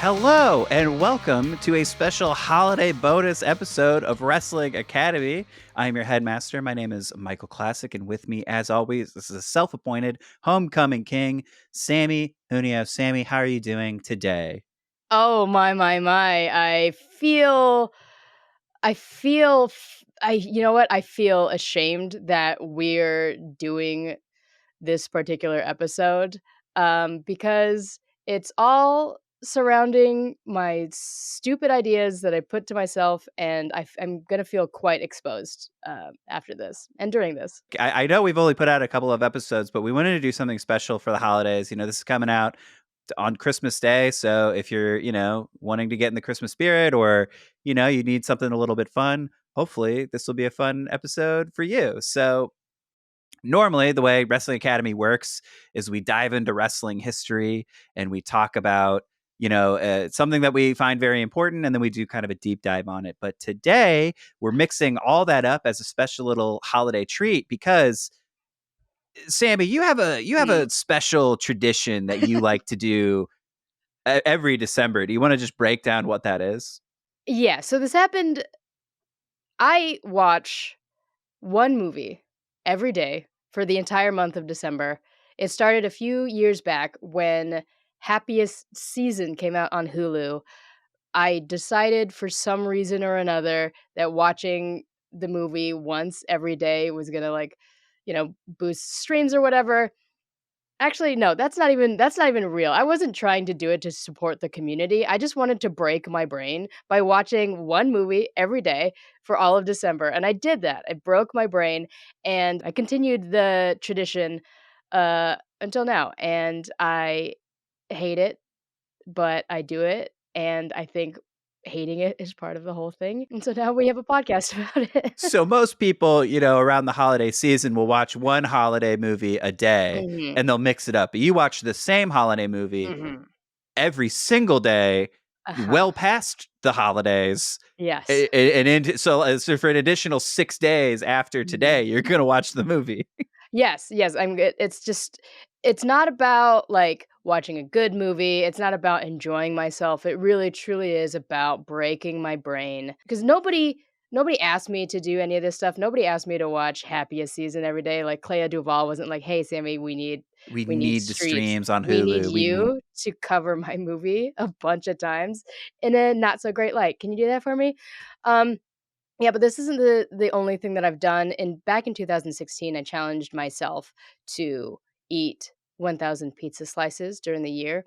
Hello, and welcome to a special holiday bonus episode of Wrestling Academy. I am your headmaster. My name is Michael Klasek, and with me, as always, this is a self-appointed Homecoming King, Samee Junio. Samee, how are you doing today? Oh, my. You know what? I feel ashamed that we're doing this particular episode, because it's all surrounding my stupid ideas that I put to myself, and I'm gonna feel quite exposed, after this and during this. I know we've only put out a couple of episodes, but we wanted to do something special for the holidays. This is coming out on Christmas Day. So if you're, wanting to get in the Christmas spirit or, you need something a little bit fun, hopefully this will be a fun episode for you. So normally the way Wrestling Academy works is we dive into wrestling history and we talk about something that we find very important, and then we do kind of a deep dive on it. But today we're mixing all that up as a special little holiday treat because Sammy, you have a Mm. special tradition that you like to do every December. Do you want to just break down what that is? Yeah, so this happened. I watch one movie every day for the entire month of December. It started a few years back when Happiest Season came out on Hulu. I decided for some reason or another that watching the movie once every day was gonna boost streams or whatever. Actually, no, that's not even real. I wasn't trying to do it to support the community. I just wanted to break my brain by watching one movie every day for all of December, and I did that. I broke my brain, and I continued the tradition until now, and I hate it, but I do it, and I think hating it is part of the whole thing, and so now we have a podcast about it. So most people, around the holiday season will watch one holiday movie a day Mhm, and they'll mix it up. But you watch the same holiday movie mhm. every single day, Uh-huh. well past the holidays. Yes. So for an additional 6 days after today, Mhm. you're going to watch the movie. Yes, I'm good. It's not about, like, watching a good movie, it's not about enjoying myself, it really truly is about breaking my brain. Because nobody asked me to do any of this stuff, nobody asked me to watch Happiest Season every day, like, Clea Duvall wasn't like, "Hey, Sammy, We we need need the streams. streams on We need Hulu. We need you to cover my movie a bunch of times in a not so great light. Can you do that for me?" Um yeah, but this isn't the only thing that I've done. Back in 2016, I challenged myself to eat 1,000 pizza slices during the year.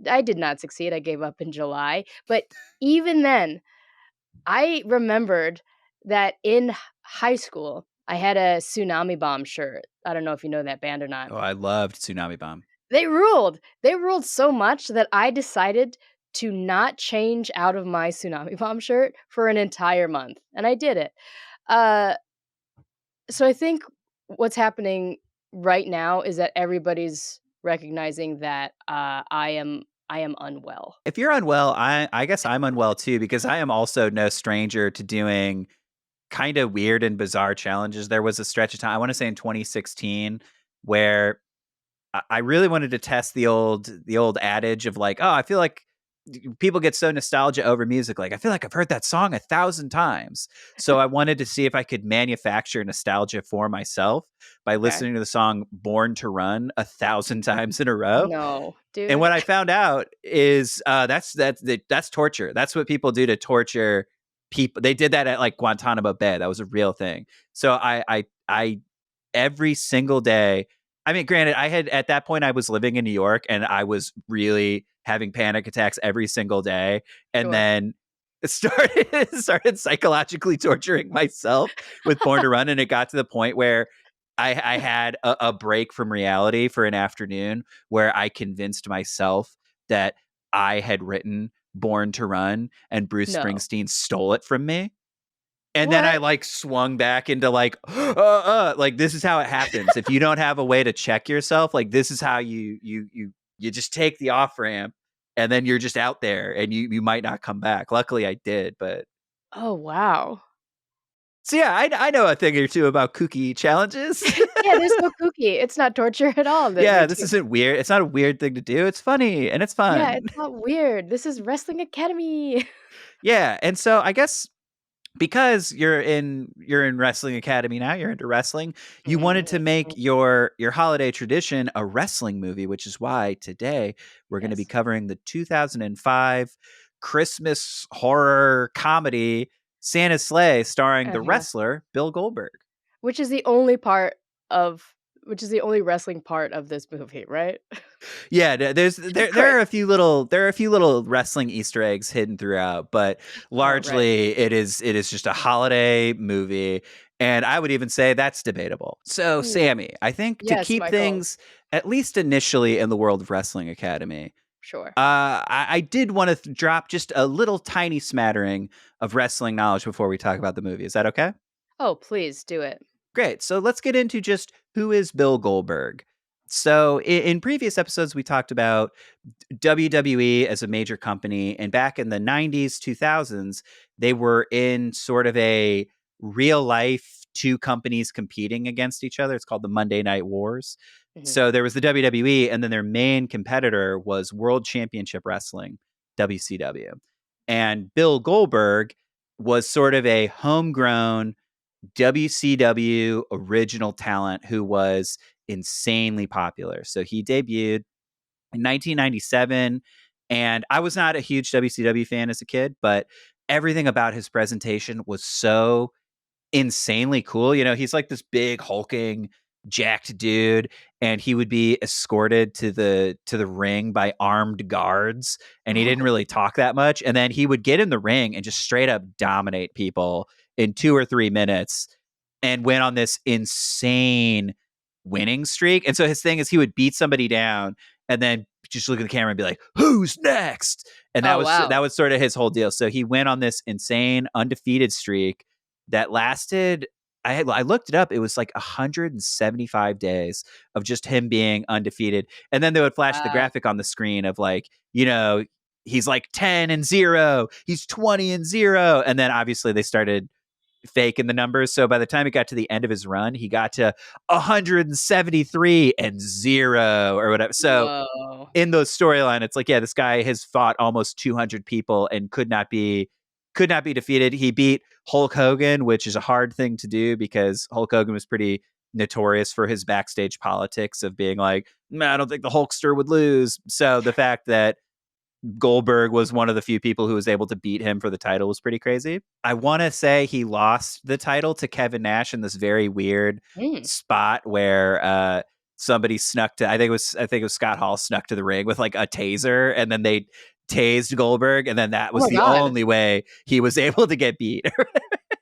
I did not succeed. I gave up in July. But even then, I remembered that in high school, I had a Tsunami Bomb shirt. I don't know if you know that band or not. Oh, I loved Tsunami Bomb. They ruled. They ruled so much that I decided to not change out of my Tsunami Bomb shirt for an entire month, and I did it. Uh, so I think what's happening right now is that everybody's recognizing that, I am unwell. If you're unwell, I guess I'm unwell too because I am also no stranger to doing kind of weird and bizarre challenges. There was a stretch of time, I want to say in 2016, where I really wanted to test the old adage of like, oh, I feel like people get so nostalgia over music. Like, I feel like I've heard that song 1,000 times. So I wanted to see if I could manufacture nostalgia for myself by Okay. listening to the song "Born to Run" 1,000 times in a row. No, And dude. what I found out is that's torture. That's what people do to torture people. They did that at like Guantanamo Bay. That was a real thing. So I every single day. I mean, granted, I had at that point I was living in New York and I was really having panic attacks every single day, and Sure. then started psychologically torturing myself with Born to Run, and it got to the point where I had a break from reality for an afternoon where I convinced myself that I had written Born to Run and Bruce No. Springsteen stole it from me. And then I What? like swung back into like, like this is how it happens. If you don't have a way to check yourself, like this is how you just take the off ramp, and then you're just out there, and you might not come back. Luckily, I did, but Oh, wow. So yeah, I know a thing or two about kooky challenges. Yeah, there's no kooky. It's not torture at all. Yeah, this isn't weird. It's not a weird thing to do. It's funny and it's Yeah, fun. it's not weird. This is Wrestling Academy. Yeah, and so I guess because you're in wrestling academy now, you're into wrestling, you wanted to make Mhm. your holiday tradition a wrestling movie, which is why today we're going to be Yes. covering the 2005 Christmas horror comedy Santa's Sleigh, starring the Uh-huh. wrestler Bill Goldberg. Which is the only part of which is the only wrestling part of this movie, right? Yeah, there Great. are a few little wrestling Easter eggs hidden throughout, but Oh, right. largely it is just a holiday movie, and I would even say that's debatable. So, Ooh. Sammy, I think to Yes, keep Michael. things at least initially in the world of Wrestling Academy, Sure. I did want to drop just a little tiny smattering of wrestling knowledge before we talk about the movie. Is that okay? Oh, please do it. Great. So let's get into just who is Bill Goldberg. So in previous episodes, we talked about WWE as a major company. And back in the 90s, 2000s, they were in sort of a real life two companies competing against each other. It's called the Monday Night Wars. Mhm. So there was the WWE, and then their main competitor was World Championship Wrestling, WCW. And Bill Goldberg was sort of a homegrown WCW original talent who was insanely popular. So he debuted in 1997. And I was not a huge WCW fan as a kid, but everything about his presentation was so insanely cool. He's like this big hulking jacked dude, and he would be escorted to the ring by armed guards, and he didn't Oh, really talk that much, and then he would get in the ring and just straight up dominate people in 2 or 3 minutes and went on this insane winning streak. And so his thing is he would beat somebody down and then just look at the camera and be like, "Who's next?" And that oh, was wow. that was sort of his whole deal. So he went on this insane undefeated streak that lasted. I looked it up. It was like 175 days of just him being undefeated, and then they would flash the Wow. graphic on the screen of like, he's like 10-0, he's 20-0, and then obviously they started faking the numbers. So by the time it got to the end of his run, he got to 173-0 or whatever. So Whoa. in those storyline, it's like, yeah, this guy has fought almost 200 people and could not be defeated. He beat Hulk Hogan, which is a hard thing to do because Hulk Hogan was pretty notorious for his backstage politics of being like, "Man, I don't think the Hulkster would lose." So the fact that Goldberg was one of the few people who was able to beat him for the title was pretty crazy. I want to say he lost the title to Kevin Nash in this very weird Mm. spot where somebody snuck to I think it was Scott Hall snuck to the ring with like a taser, and then they tased Goldberg, and then that Oh was my the god. only way he was able to get beat.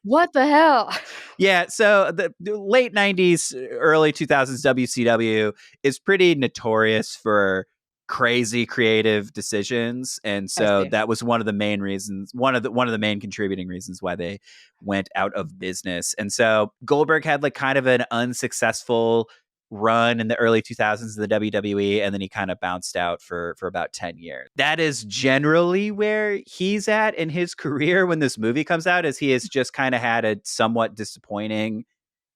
What the hell? Yeah, so the late 90s, early 2000s WCW is pretty notorious for crazy creative decisions, and I so see. that was one of the main reasons, one of the main contributing reasons why they went out of business. And so Goldberg had like kind of an unsuccessful run in the early 2000s of the WWE, and then he kind of bounced out for about 10 years. That is generally where he's at in his career when this movie comes out, as he has just kind of had a somewhat disappointing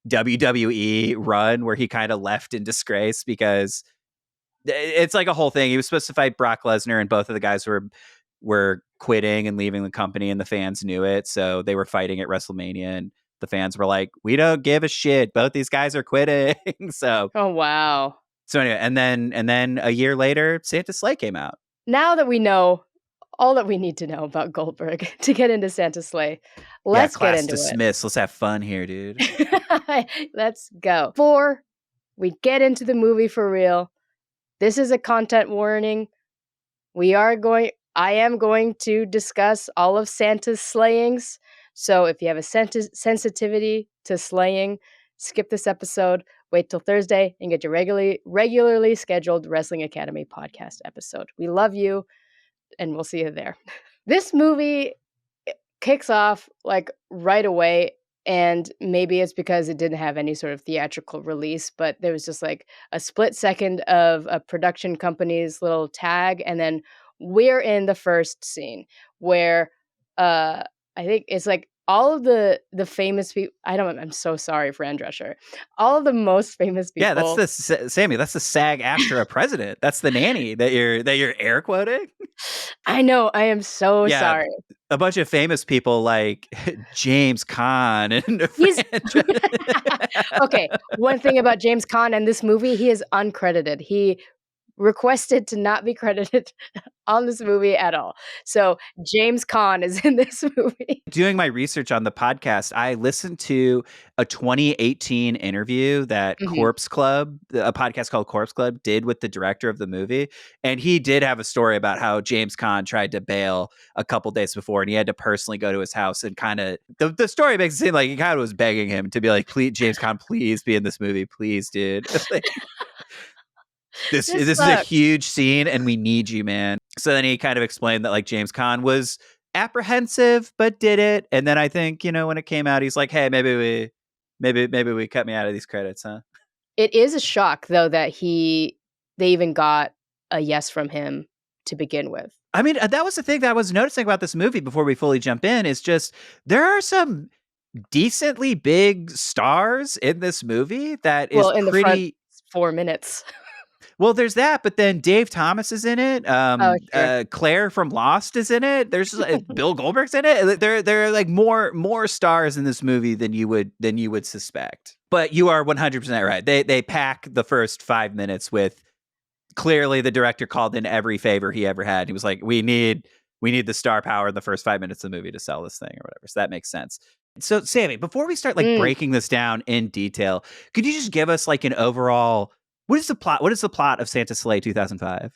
WWE run where he kind of left in disgrace because it's like a whole thing. He was supposed to fight Brock Lesnar, and both of the guys were quitting and leaving the company, and the fans knew it, so they were fighting at WrestleMania, and the fans were like, "We don't give a shit. Both these guys are quitting." so Oh, wow. so anyway, and then a year later, Santa Sleigh came out. Now that we know all that we need to know about Goldberg to get into Santa's Sleigh, Yeah, let's get class into it. dismissed. Let's have fun here, dude. Let's go. Before we get into the movie for real, this is a content warning. I am going to discuss all of Santa's slayings. So if you have a sensitivity to slaying, skip this episode, wait till Thursday, and get your regularly scheduled Wrestling Academy podcast episode. We love you, and we'll see you there. This movie kicks off like right away, and maybe it's because it didn't have any sort of theatrical release, but there was just like a split second of a production company's little tag, and then we're in the first scene where I think it's like all of the famous people. I'm so sorry, Fran Drescher. All of the most famous Yeah, that's people. the Sammy. That's the SAG AFTRA president. That's the nanny that you're air quoting. I know. I am so Yeah, sorry. a bunch of famous people like James Caan and He's Fran. okay. One thing about James Caan and this movie, he is uncredited. He requested to not be credited on this movie at all. So James Caan is in this movie. Doing my research on the podcast, I listened to a 2018 interview that Mhm. Corpse Club, a podcast called Corpse Club, did with the director of the movie. And he did have a story about how James Caan tried to bail a couple days before, and he had to personally go to his house and kind of, the story makes it seem like he kind of was begging him to be like, please, James Caan, please be in this movie. Please, dude. Like, this This is a sucks. huge scene and we need you, man. So then he kind of explained that like James Caan was apprehensive but did it. And then I think, when it came out, he's like, hey, maybe we cut me out of these credits, huh? It is a shock though that they even got a yes from him to begin with. I mean, that was the thing that I was noticing about this movie before we fully jump in is just there are some decently big stars in this movie that is Well, in the front pretty 4 minutes. well, there's that, but then Dave Thomas is in it. Oh, sure. Claire from Lost is in it. There's Bill Goldberg's in it. There are like more stars in this movie than you would suspect. But you are 100% right. They pack the first 5 minutes with clearly the director called in every favor he ever had. He was like, we need the star power in the first 5 minutes of the movie to sell this thing or whatever. So that makes sense. So Sammy, before we start like Mm. breaking this down in detail, could you just give us like an overall what is the plot? What is the plot of Santa Slay 2005?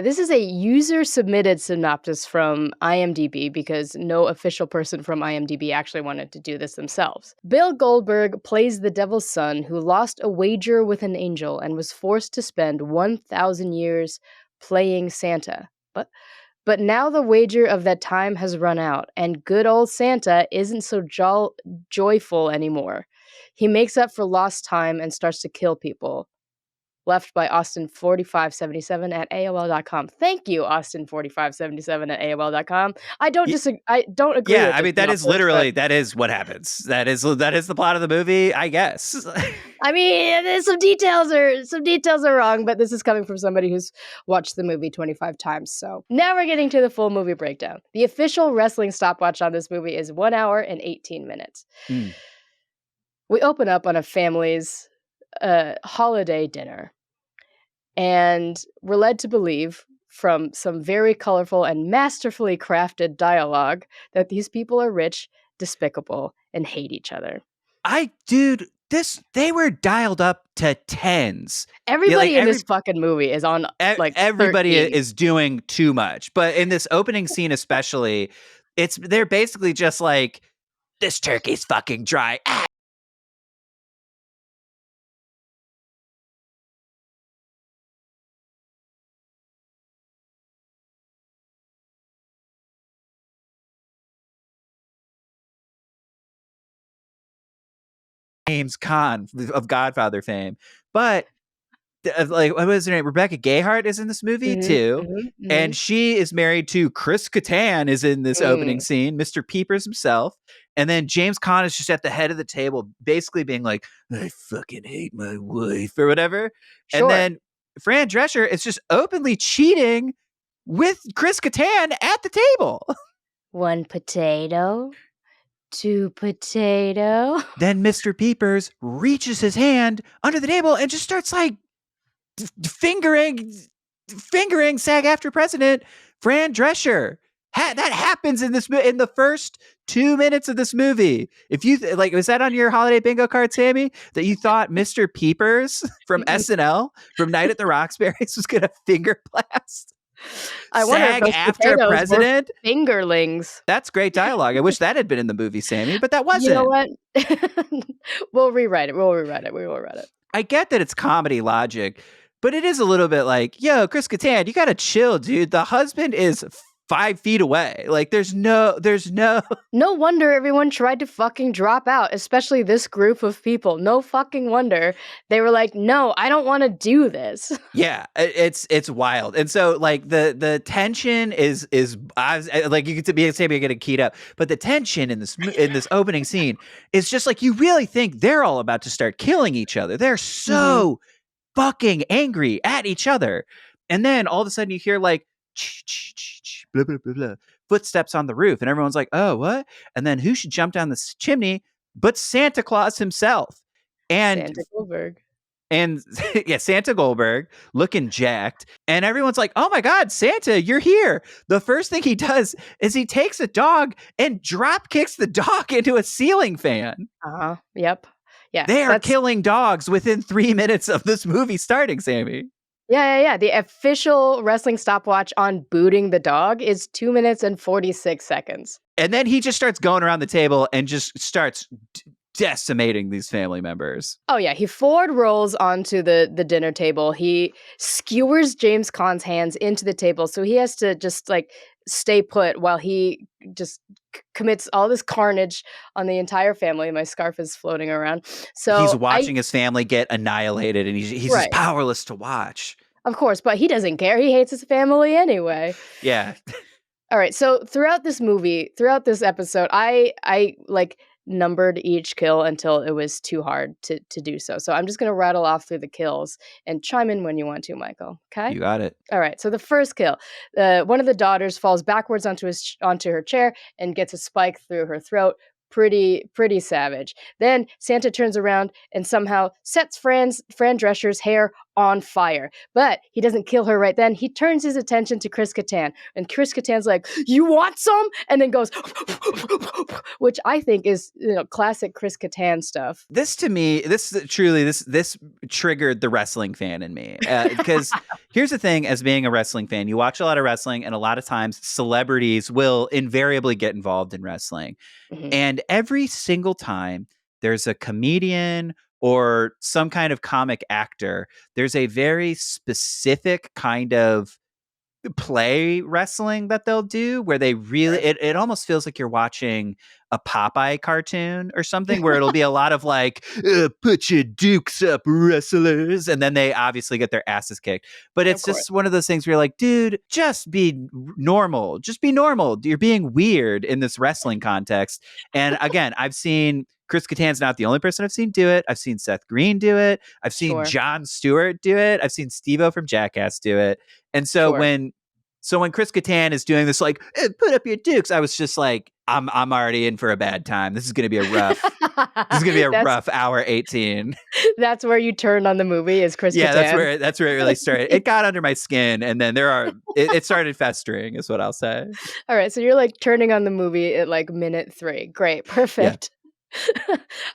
This is a user-submitted synopsis from IMDb because no official person from IMDb actually wanted to do this themselves. Bill Goldberg plays the devil's son who lost a wager with an angel and was forced to spend 1,000 years playing Santa. But now the wager of that time has run out, and good old Santa isn't so joyful anymore. He makes up for lost time and starts to kill people. Left by Austin4577 at AOL.com. Thank you, Austin4577 at AOL.com. I don't agree Yeah, with I this mean that is synopsis, but that is what happens. That is the plot of the movie, I guess. I mean, some details are wrong, but this is coming from somebody who's watched the movie 25 times. So now we're getting to the full movie breakdown. The official wrestling stopwatch on this movie is 1 hour and 18 minutes. Mm. We open up on a family's holiday dinner. And we're led to believe from some very colorful and masterfully crafted dialogue that these people are rich, despicable, and hate each other. They were dialed up to tens. Everybody in this fucking movie is on like everybody 13. is doing too much. But in this opening scene especially, they're basically just like, this turkey's fucking dry. James Caan of Godfather fame. But like, what was her name? Rebecca Gayheart is in this movie too. And she is married to Chris Kattan is in this opening scene, Mr. Peepers himself. And then James Caan is just at the head of the table, basically being like, I fucking hate my wife or whatever. Sure. And then Fran Drescher is just openly cheating with Chris Kattan at the table. 1 potato, 2 potato. Then Mr. Peepers reaches his hand under the table and just starts like fingering SAG-AFTRA president Fran Drescher. That happens in the first 2 minutes of this movie. If you like, was that on your holiday bingo card, Sammy? That you thought Mr. Peepers from SNL from Night at the Roxbury's was gonna finger blast I wonder if those SAG-AFTRA president? Fingerlings. That's great dialogue. I wish that had been in the movie, Sammy, but that wasn't. You know what? We'll rewrite it. I get that it's comedy logic, but it is a little bit like, yo, Chris Kattan, you gotta chill, dude. The husband is 5 feet away. Like there's no No wonder everyone tried to fucking drop out, especially this group of people. No fucking wonder they were like, "No, I don't want to do this." Yeah, it's wild. And so like the tension is like you get to be getting keyed up, but the tension in this opening scene is just like you really think they're all about to start killing each other. They're Mhm. so fucking angry at each other. And then all of a sudden you hear like blah, blah, blah, blah, footsteps on the roof, and everyone's like, "Oh, what?" And then who should jump down this chimney but Santa Claus himself? And Santa Goldberg. and yeah, Santa Goldberg looking jacked. And everyone's like, "Oh my God, Santa, you're here." The first thing he does is he takes a dog and drop kicks the dog into a ceiling fan. Uh-huh. Yep. Yeah. They are That's killing dogs within 3 minutes of this movie starting, Sammy. yeah. The official wrestling stopwatch on booting the dog is 2 minutes and 46 seconds. And then he just starts going around the table and just starts decimating these family members. Oh yeah, he forward rolls onto the dinner table. He skewers James Caan's hands into the table, so he has to just like stay put while he just commits all this carnage on the entire family. My scarf is floating around. He's So I watching his family get annihilated, and he's just right, powerless to watch. of course, but he doesn't care. He hates his family anyway. Yeah. All right, so throughout this movie, throughout this episode, I like numbered each kill until it was too hard to do so. So I'm just gonna rattle off through the kills and chime in when you want to, Michael. Okay. You got it. All right. So the first kill, one of the daughters falls backwards onto her chair and gets a spike through her throat. Pretty savage. Then Santa turns around and somehow sets Fran Drescher's hair on fire. But he doesn't kill her right then. He turns his attention to Chris Kattan, and Chris Kattan's like, "You want some?" And then goes, which I think is classic Chris Kattan stuff. This to me, this triggered the wrestling fan in me, because here's the thing: as being a wrestling fan, you watch a lot of wrestling, and a lot of times celebrities will invariably get involved in wrestling. Mhm. And every single time there's a comedian or some kind of comic actor, there's a very specific kind of play wrestling that they'll do where they really Sure. it almost feels like you're watching a Popeye cartoon or something, where it'll be a lot of like put your dukes up, wrestlers, and then they obviously get their asses kicked. But Of it's course. just one of those things where you're like, dude, just be normal, just be normal. You're being weird in this wrestling context. And again, I've seen Chris Kattan's not the only person I've seen do it. I've seen Seth Green do it. I've seen Sure. Jon Stewart do it. I've seen Steve-O from Jackass do it. And so Sure. when Chris Kattan is doing this, like, put up your dukes, I was just like, I'm already in for a bad time. This is going to be a rough. This is going to be a rough hour 18. That's where you turn on the movie is Chris Yeah, Kattan. that's where it really started. It got under my skin, and then it started festering, is what I'll say. All right, so you're like turning on the movie at like minute 3. Great, perfect.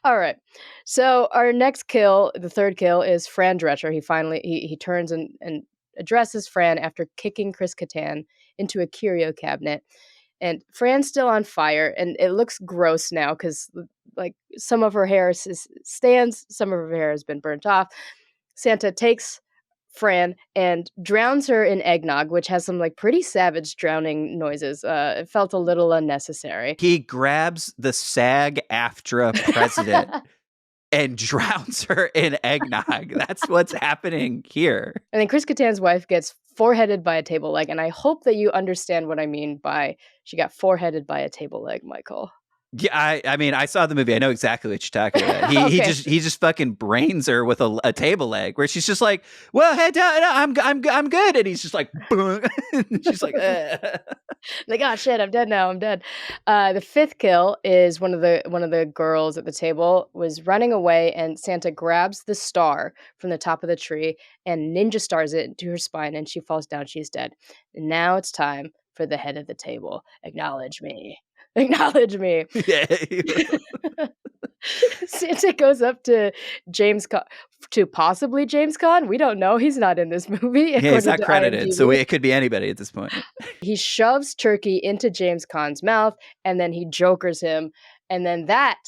All right, so our next kill, the third kill, is Fran Drescher. He turns and addresses Fran after kicking Chris Kattan into a curio cabinet. And Fran's still on fire, and it looks gross now because, like, some of her hair stands, some of her hair has been burnt off. Santa takes Fran and drowns her in eggnog, which has some, like, pretty savage drowning noises. It felt a little unnecessary. He grabs the SAG-AFTRA president and drowns her in eggnog. That's what's happening here. And then Chris Kattan's wife gets foreheaded by a table leg, and I hope that you understand what I mean by she got foreheaded by a table leg, Michael. Yeah, I mean, I saw the movie. I know exactly what you're talking about. He Okay. he just fucking brains her with a table leg, where she's just like, "Well, hey, I'm good," and he's just like, "Boom." She's like, Like, oh shit, I'm dead now. I'm dead. The fifth kill is one of the girls at the table was running away, and Santa grabs the star from the top of the tree and ninja stars it into her spine, and she falls down. She's dead. And now it's time for the head of the table. Acknowledge me. Acknowledge me. Yeah. Santa goes up to possibly James Caan. We don't know. He's not in this movie. Yeah, he's according not to credited, so IMDb. it could be anybody at this point. He shoves turkey into James Caan's mouth, and then he jokers him, and then that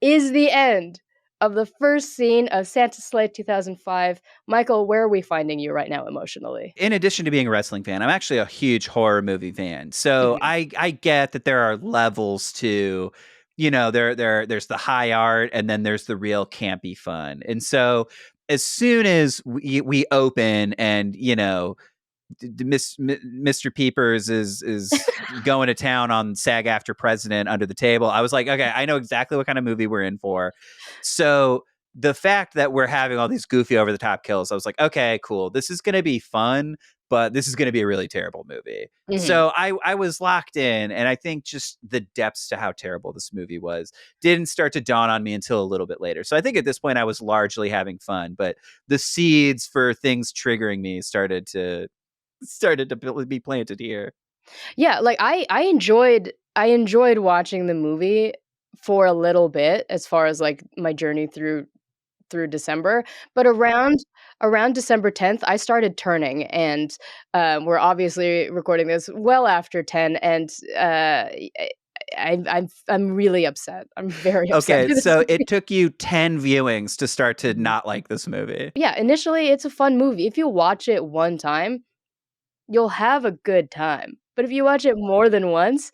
is the end of the first scene of Santa's Slay 2005. Michael, where are we finding you right now emotionally? In addition to being a wrestling fan, I'm actually a huge horror movie fan. So Mhm. I get that there are levels to, there's the high art and then there's the real campy fun. And so as soon as we open and Mr. Peepers is going to town on SAG after President under the table, I was like, okay, I know exactly what kind of movie we're in for. So the fact that we're having all these goofy over the top kills, I was like, okay, cool. This is going to be fun, but this is going to be a really terrible movie. Mhm. So I was locked in, and I think just the depths to how terrible this movie was didn't start to dawn on me until a little bit later. So I think at this point I was largely having fun, but the seeds for things triggering me started to be planted here. Yeah, like I enjoyed watching the movie for a little bit as far as like my journey through December, but around December 10th, I started turning, and we're obviously recording this well after 10, and I'm really upset. I'm very upset Okay, with this so movie. it took you 10 viewings to start to Mhm. not like this movie. Yeah, initially it's a fun movie. If you watch it one time, you'll have a good time. But if you watch it more than once,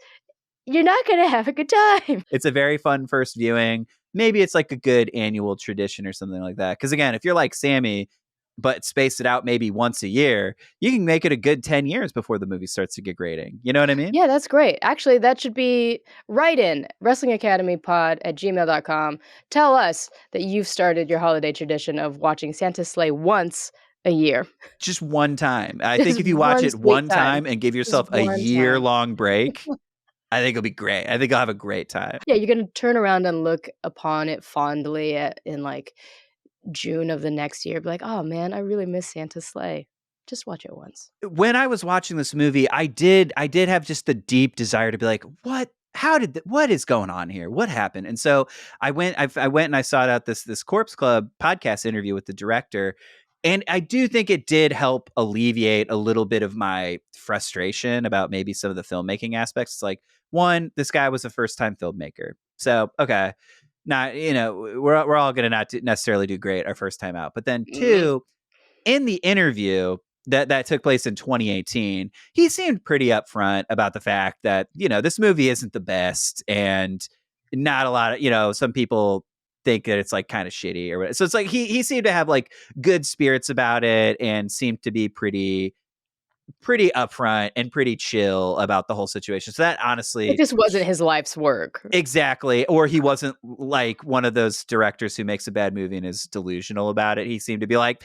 you're not gonna have a good time. It's a very fun first viewing. Maybe it's like a good annual tradition or something like that. Because again, if you're like Sammy, but space it out maybe once a year, you can make it a good 10 years before the movie starts to get grading. You know what I mean? Yeah, that's great. Actually, that should be write in wrestlingacademypod@gmail.com. Tell us that you've started your holiday tradition of watching Santa Slay once a year. Just one time. I think Just if you watch one it sweet one time. time and give Just yourself a one year time. long break, I think it'll be great. I think I'll have a great time. Yeah, you're gonna turn around and look upon it fondly in like June of the next year. Be like, oh man, I really miss Santa's sleigh. Just watch it once. When I was watching this movie, I did have just the deep desire to be like, what is going on here? What happened? And so I went and I sought out this Corpse Club podcast interview with the director. And I do think it did help alleviate a little bit of my frustration about maybe some of the filmmaking aspects. It's like, one, this guy was a first time filmmaker. So, okay, not, we're all going to not necessarily do great our first time out. But then Mhm. two, in the interview that took place in 2018, he seemed pretty upfront about the fact that this movie isn't the best, and not a lot of some people think that it's like kind of shitty or whatever. So it's like he seemed to have like good spirits about it and seemed to be pretty upfront and pretty chill about the whole situation. So that It honestly, just wasn't his life's work. exactly. Or he wasn't like one of those directors who makes a bad movie and is delusional about it. He seemed to be like,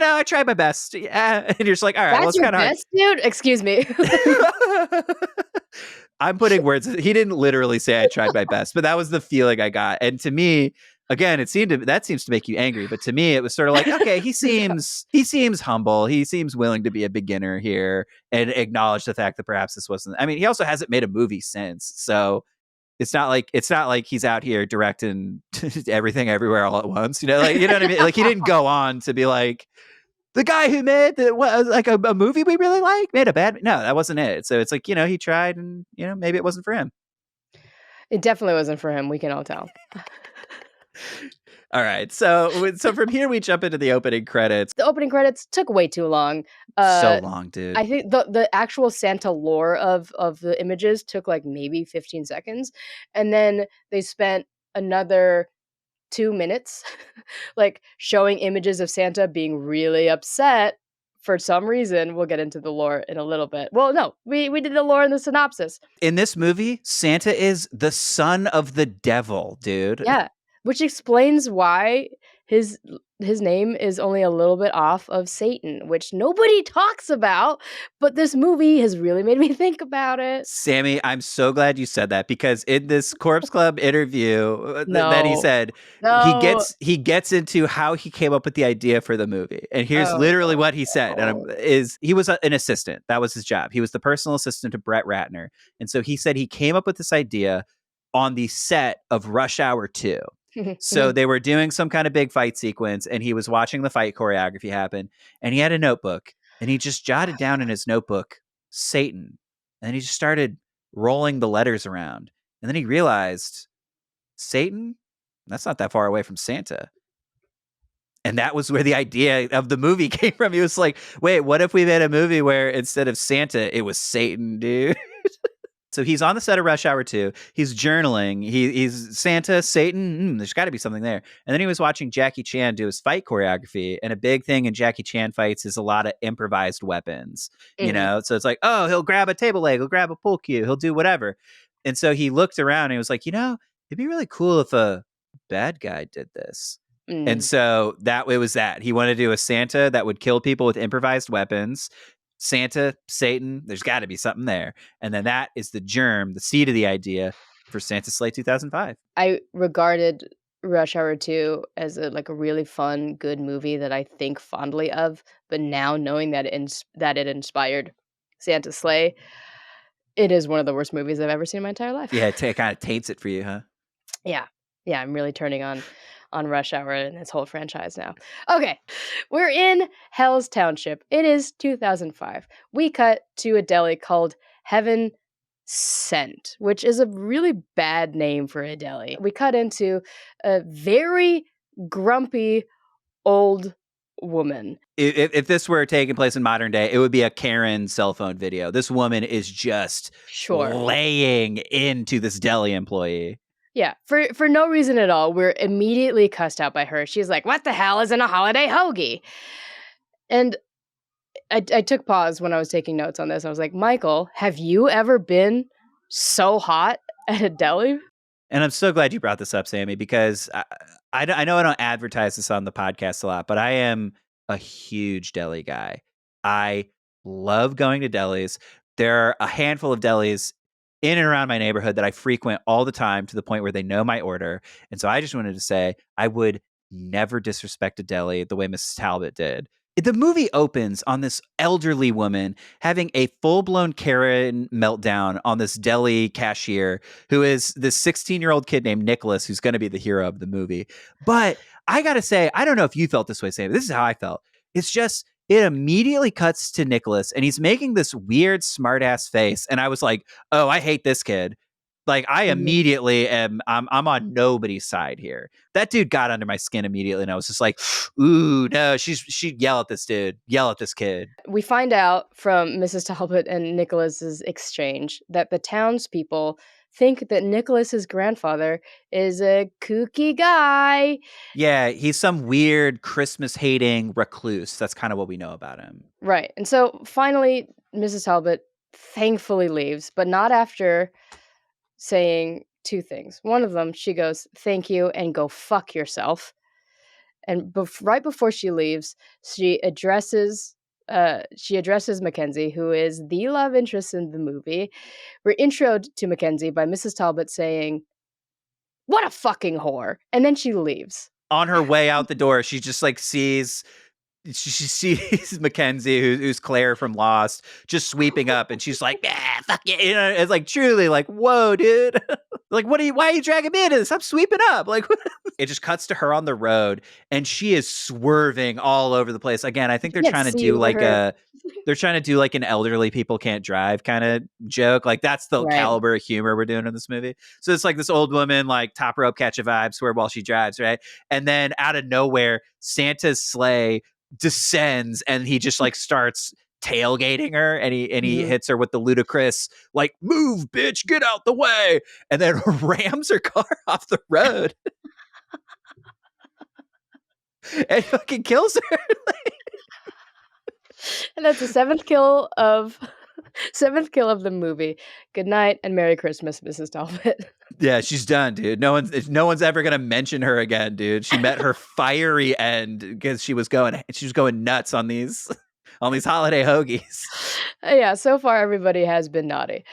I tried my best. Yeah. And you're just like, all right, well, That's it's your kind of hard. best, dude? Excuse me. I'm putting words. He didn't literally say I tried my best, but that was the feeling I got. And to me, again, that seems to make you angry. But to me, it was sort of like, okay, he seems humble. He seems willing to be a beginner here and acknowledge the fact that perhaps this wasn't. I mean, he also hasn't made a movie since, so it's not like he's out here directing everything everywhere all at once. Like what I mean. Like he didn't go on to be like the guy who made like a movie we really like made a bad. No, that wasn't it. So it's like he tried, and maybe it wasn't for him. It definitely wasn't for him, we can all tell. All right, so from here we jump into the opening credits. The opening credits took way too long. So Uh, long, dude. I think the actual Santa lore of the images took, like, maybe 15 seconds, and then they spent another 2 minutes, like, showing images of Santa being really upset for some reason. We'll get into the lore in a little bit. Well, no, we did the lore in the synopsis. In this movie, Santa is the son of the devil, dude. Yeah, which explains why his his name is only a little bit off of Satan, which nobody talks about, but this movie has really made me think about it. Sammy, I'm so glad you said that, because in this Corpse Club interview that he No. said, he No. gets he gets into how he came up with the idea for the movie. And here's Oh, literally no, what he said. And no. he was an assistant. That was his job. He was the personal assistant to Brett Ratner. And so he said he came up with this idea on the set of Rush Hour 2. So they were doing some kind of big fight sequence, and he was watching the fight choreography happen, and he had a notebook, and he just jotted down in his notebook Satan, and he just started rolling the letters around, and then he realized Satan, That's not that far away from Santa. And that was where the idea of the movie came from. He was like, wait, what if we made a movie where instead of Santa, it was Satan, dude? So he's on the set of Rush Hour 2. He's journaling. He's Santa, Satan. There's got to be something there. And then he was watching Jackie Chan do his fight choreography. And a big thing in Jackie Chan fights is a lot of improvised weapons. Mhm. So it's like, oh, he'll grab a table leg, he'll grab a pull cue, he'll do whatever. And so he looked around and he was like, it'd be really cool if a bad guy did this. And Mm. so it was that. He wanted to do a Santa that would kill people with improvised weapons. Santa, Satan, there's got to be something there. And then that is the germ, the seed of the idea for Santa Slay 2005. I regarded Rush Hour 2 as a really fun, good movie that I think fondly of, but now knowing that it inspired Santa Slay, it is one of the worst movies I've ever seen in my entire life. Yeah, it kind of taints it for you, huh? Yeah. Yeah, I'm really turning on Rush Hour and its whole franchise now. Okay, we're in Hell's Township. It is 2005. We cut to a deli called Heaven Sent, which is a really bad name for a deli. We cut into a very grumpy old woman. If this were taking place in modern day, it would be a Karen cell phone video. This woman is just Sure. laying into this deli employee. Yeah, for no reason at all. We're immediately cussed out by her. She's like, "What the hell isn't a holiday hoagie?" And I took pause when I was taking notes on this. I was like, Michael, have you ever been so hot at a deli? And I'm so glad you brought this up, Samee, because I know I don't advertise this on the podcast a lot, but I am a huge deli guy. I love going to delis. There are a handful of delis in and around my neighborhood that I frequent all the time to the point where they know my order. And so I just wanted to say I would never disrespect a deli the way Mrs. Talbot did. The movie opens on this elderly woman having a full-blown Karen meltdown on this deli cashier who is this 16-year-old kid named Nicholas, who's going to be the hero of the movie. But I got to say, I don't know if you felt this way, Sam. This is how I felt. It's just, it immediately cuts to Nicholas and he's making this weird smart-ass face. And I was like, oh, I hate this kid. Like I immediately I'm on nobody's side here. That dude got under my skin immediately, and I was just like, "Ooh, no!" She'd yell at this dude, yell at this kid. We find out from Mrs. Talbot and Nicholas's exchange that the townspeople think that Nicholas's grandfather is a kooky guy. Yeah, he's some weird Christmas hating recluse. That's kind of what we know about him. Right, and so finally, Mrs. Talbot thankfully leaves, but not after saying two things. One of them, she goes, "Thank you," and "Go fuck yourself." And right before she leaves, she addresses Mackenzie, who is the love interest in the movie. We're introed to Mackenzie by Mrs. Talbot saying, "What a fucking whore," and then she leaves. On her way out the door, she just like sees she sees Mackenzie, who's Claire from Lost, just sweeping up, and she's like, "Ah, fuck you!" It's like truly like, "Whoa, dude!" Like, why are you dragging me into this? I'm sweeping up. Like, it just cuts to her on the road, and she is swerving all over the place. Again, I think they're You can't trying to see do like her. an elderly people can't drive kind of joke. Like that's the Right. caliber of humor we're doing in this movie. So it's like this old woman, like top rope catch a vibe, swear while she drives, right? And then out of nowhere, Santa's sleigh descends, and he just like starts tailgating her, and he Mhm. hits her with the ludicrous like, "Move, bitch, get out the way," and then rams her car off the road and fucking kills her. And that's the seventh kill of the movie. Good night and Merry Christmas, Mrs. Talbot. Yeah, she's done, dude. No one's ever gonna mention her again, dude. She met her fiery end because she was going nuts on these holiday hoagies. Yeah, so far everybody has been naughty.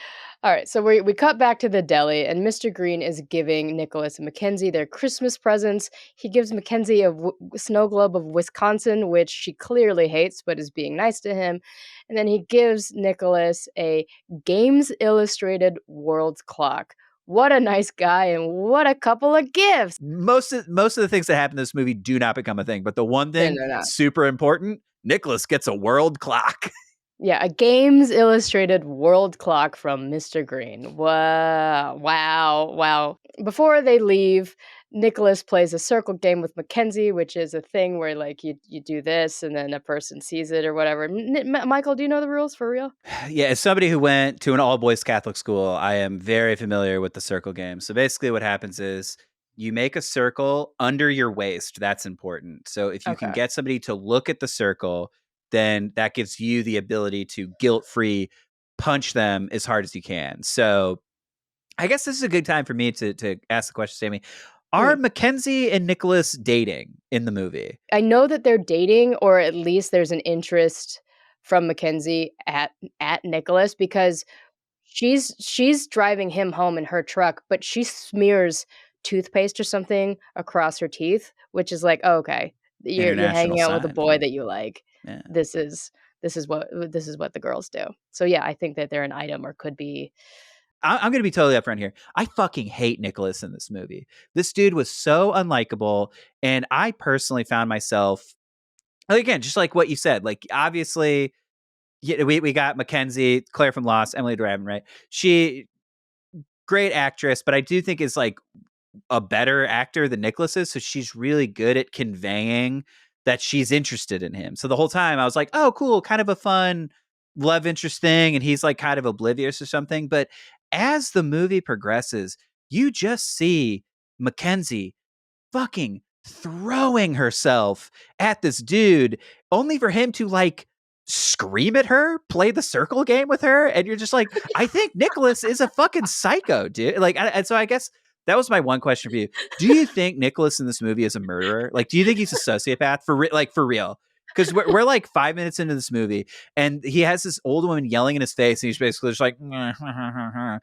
All right, so we cut back to the deli, and Mr. Green is giving Nicholas and Mackenzie their Christmas presents. He gives Mackenzie a snow globe of Wisconsin, which she clearly hates, but is being nice to him. And then he gives Nicholas a Games Illustrated World Clock. What a nice guy, and what a couple of gifts. Most of the things that happen in this movie do not become a thing, but the one thing No. super important, Nicholas gets a world clock. Yeah, a Games Illustrated world clock from Mr. Green. Wow. Before they leave, Nicholas plays a circle game with Mackenzie, which is a thing where like you do this and then a person sees it or whatever. Michael, do you know the rules for real? Yeah, as somebody who went to an all boys Catholic school, I am very familiar with the circle game. So basically, what happens is you make a circle under your waist. That's important. So if you can Okay. get somebody to look at the circle, then that gives you the ability to guilt free punch them as hard as you can. So I guess this is a good time for me to ask the question, Sammy. Are Mm. Mackenzie and Nicholas dating in the movie? I know that they're dating, or at least there's an interest from Mackenzie at Nicholas because she's driving him home in her truck, but she smears toothpaste or something across her teeth, which is like, "Oh, okay, you're International hanging out with a sign. boy that you like. Yeah. This is this is what the girls do." So yeah, I think that they're an item or could be. I'm going to be totally upfront here. I fucking hate Nicholas in this movie. This dude was so unlikable. And I personally found myself, again, just like what you said, like obviously, yeah, we got Mackenzie, Claire from Lost, Emily Draven, right? She, great actress, but I do think is like a better actor than Nicholas is. So she's really good at conveying that she's interested in him. So the whole time I was like, oh, cool, kind of a fun love interest thing. And he's like kind of oblivious or something. But as the movie progresses, you just see Mackenzie fucking throwing herself at this dude only for him to like scream at her, play the circle game with her, and you're just like, I think Nicholas is a fucking psycho, dude. Like, and so I guess that was my one question for you. Do you think Nicholas in this movie is a murderer? Like, do you think he's a sociopath like for real? Because we're like 5 minutes into this movie, and he has this old woman yelling in his face, and he's basically just like, and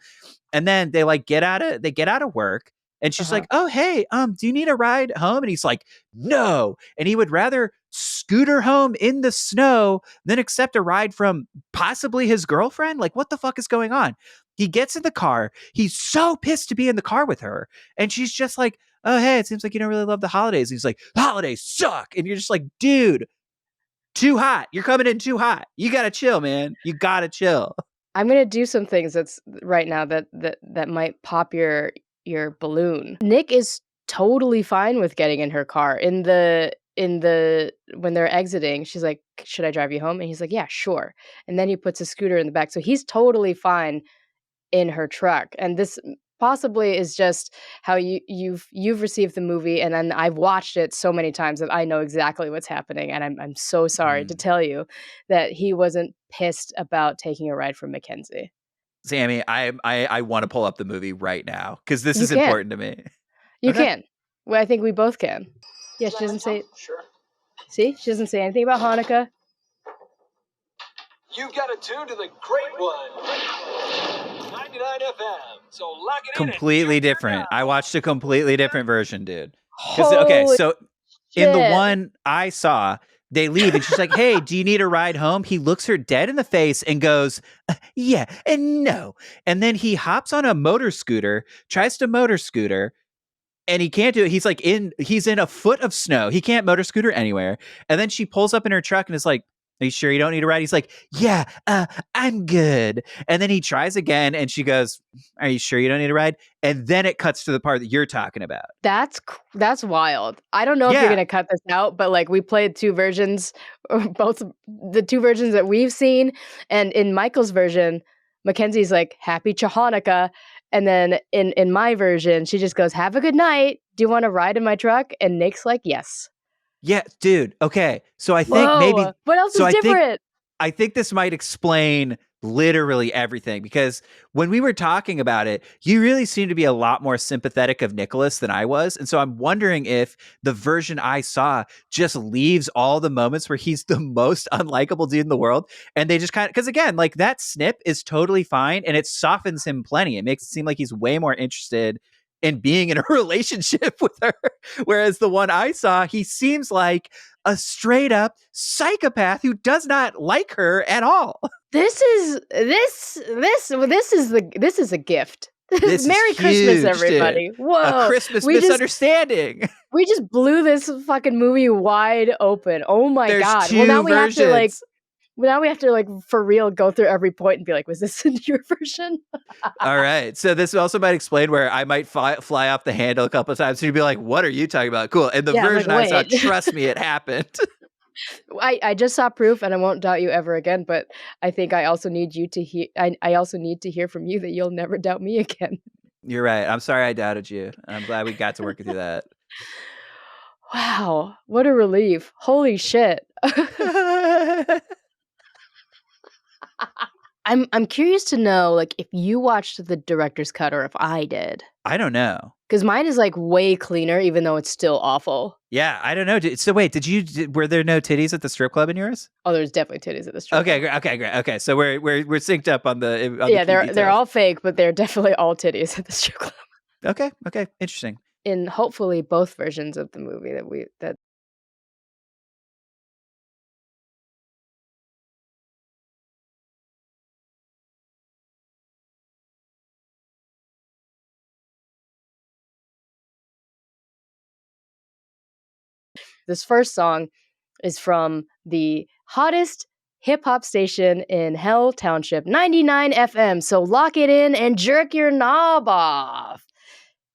then they get out of work, and she's Uh-huh. like, "Oh, hey, do you need a ride home?" And he's like, "No." And he would rather scooter home in the snow than accept a ride from possibly his girlfriend. Like, what the fuck is going on? He gets in the car. He's so pissed to be in the car with her. And she's just like, "Oh, hey, it seems like you don't really love the holidays." And he's like, "The holidays suck." And you're just like, dude, too hot. You're coming in too hot. You gotta chill, man. You gotta chill. I'm gonna do some things that's right now that might pop your balloon. Nick is totally fine with getting in her car. In the when they're exiting, she's like, "Should I drive you home?" And he's like, "Yeah, sure." And then he puts a scooter in the back. So he's totally fine in her truck. And this possibly is just how you've received the movie, and then I've watched it so many times that I know exactly what's happening, and I'm so sorry to Mm. tell you that he wasn't pissed about taking a ride from Mackenzie. Sammy, I want to pull up the movie right now because this You is can. important to me. You Okay. can. Well, I think we both can. Yeah, she doesn't say. Sure. See, she doesn't say anything about Hanukkah. You got it tuned to the great one, 99 FM. So lock it in and Completely tune her different. I now. watched a completely different version, dude. Because okay, Holy so in the shit! one I saw, they leave and she's like, "Hey, do you need a ride home?" He looks her dead in the face and goes, "Yeah and no." And then he hops on a motor scooter, tries to motor scooter, and he can't do it. He's in a foot of snow. He can't motor scooter anywhere. And then she pulls up in her truck and is like, "Are you sure you don't need a ride?" He's like, "Yeah, I'm good." And then he tries again and she goes, "Are you sure you don't need a ride?" And then it cuts to the part that you're talking about. That's wild. I don't know if you're Yeah. gonna cut this out, but like we played two versions, both the two versions that we've seen, and in Michael's version, Mackenzie's like "Happy Hanukkah," and then in my version, she just goes "Have a good night. Do you want to ride in my truck?" And Nick's like "Yes." Yeah, dude. Okay. So I think Whoa! maybe What else so is I think different? I think this might explain literally everything because when we were talking about it, you really seem to be a lot more sympathetic of Nicholas than I was. And so I'm wondering if the version I saw just leaves all the moments where he's the most unlikable dude in the world. And they just kind of, because again, like that snip is totally fine and it softens him plenty. It makes it seem like he's way more interested in being in a relationship with her. Whereas the one I saw, he seems like a straight up psychopath who does not like her at all. This is a gift. This is Merry Christmas, huge, dude. everybody! A Whoa, Christmas we just misunderstanding. we just blew this fucking movie wide open. Oh my There's god! Well, now two we have to like versions. Now we have to like for real go through every point and be like, was this in your version? All right. So this also might explain where I might fly off the handle a couple of times. So you'd be like, what are you talking about? Cool. And the Yeah, I'm like, version I saw, wait. trust me, it happened. I just saw proof, and I won't doubt you ever again. But I think I also need you to hear. I also need to hear from you that you'll never doubt me again. You're right. I'm sorry I doubted you. I'm glad we got to work through that. Wow, what a relief! Holy shit. I'm curious to know, like, if you watched the director's cut or if I did. I don't know. Because mine is, like, way cleaner, even though it's still awful. Yeah, I don't know. So wait, were there no titties at the strip club in yours? Oh, there's definitely titties at the strip Okay, club. great. Okay, so we're synced up on the Yeah, key they're details. all fake, but they're definitely all titties at the strip club. Okay, interesting. In hopefully both versions of the movie that this first song is from the hottest hip hop station in Hell Township, 99 FM. So lock it in and jerk your knob off.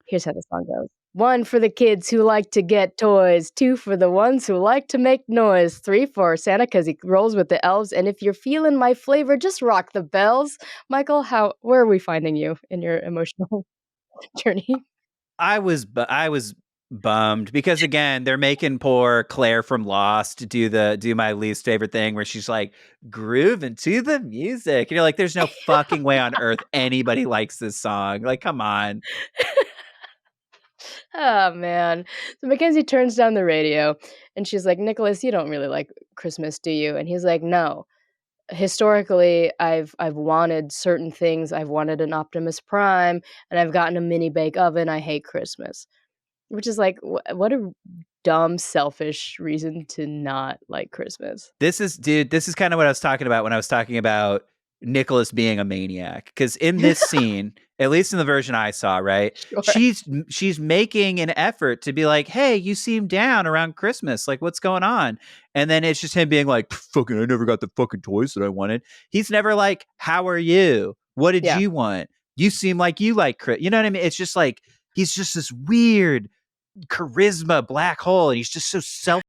Here's how the song goes. 1 for the kids who like to get toys. 2 for the ones who like to make noise. 3 for Santa because he rolls with the elves. And if you're feeling my flavor, just rock the bells. Michael, where are we finding you in your emotional journey? I was bummed because again, they're making poor Claire from Lost do my least favorite thing where she's like grooving to the music. And you're like, there's no fucking way on earth anybody likes this song. Like, come on. Oh man. So Mackenzie turns down the radio and she's like, "Nicholas, you don't really like Christmas, do you?" And he's like, "No. Historically, I've wanted certain things. I've wanted an Optimus Prime and I've gotten a mini bake oven. I hate Christmas." Which is like what a dumb, selfish reason to not like Christmas. This is kind of what I was talking about when I was talking about Nicholas being a maniac. Because in this scene, at least in the version I saw, right, Sure. she's making an effort to be like, "Hey, you seem down around Christmas. Like, what's going on?" And then it's just him being like, "Fucking, I never got the fucking toys that I wanted." He's never like, "How are you? What did Yeah. you want? You seem like you like Christmas." You know what I mean? It's just like he's just this weird charisma black hole, and he's just so self.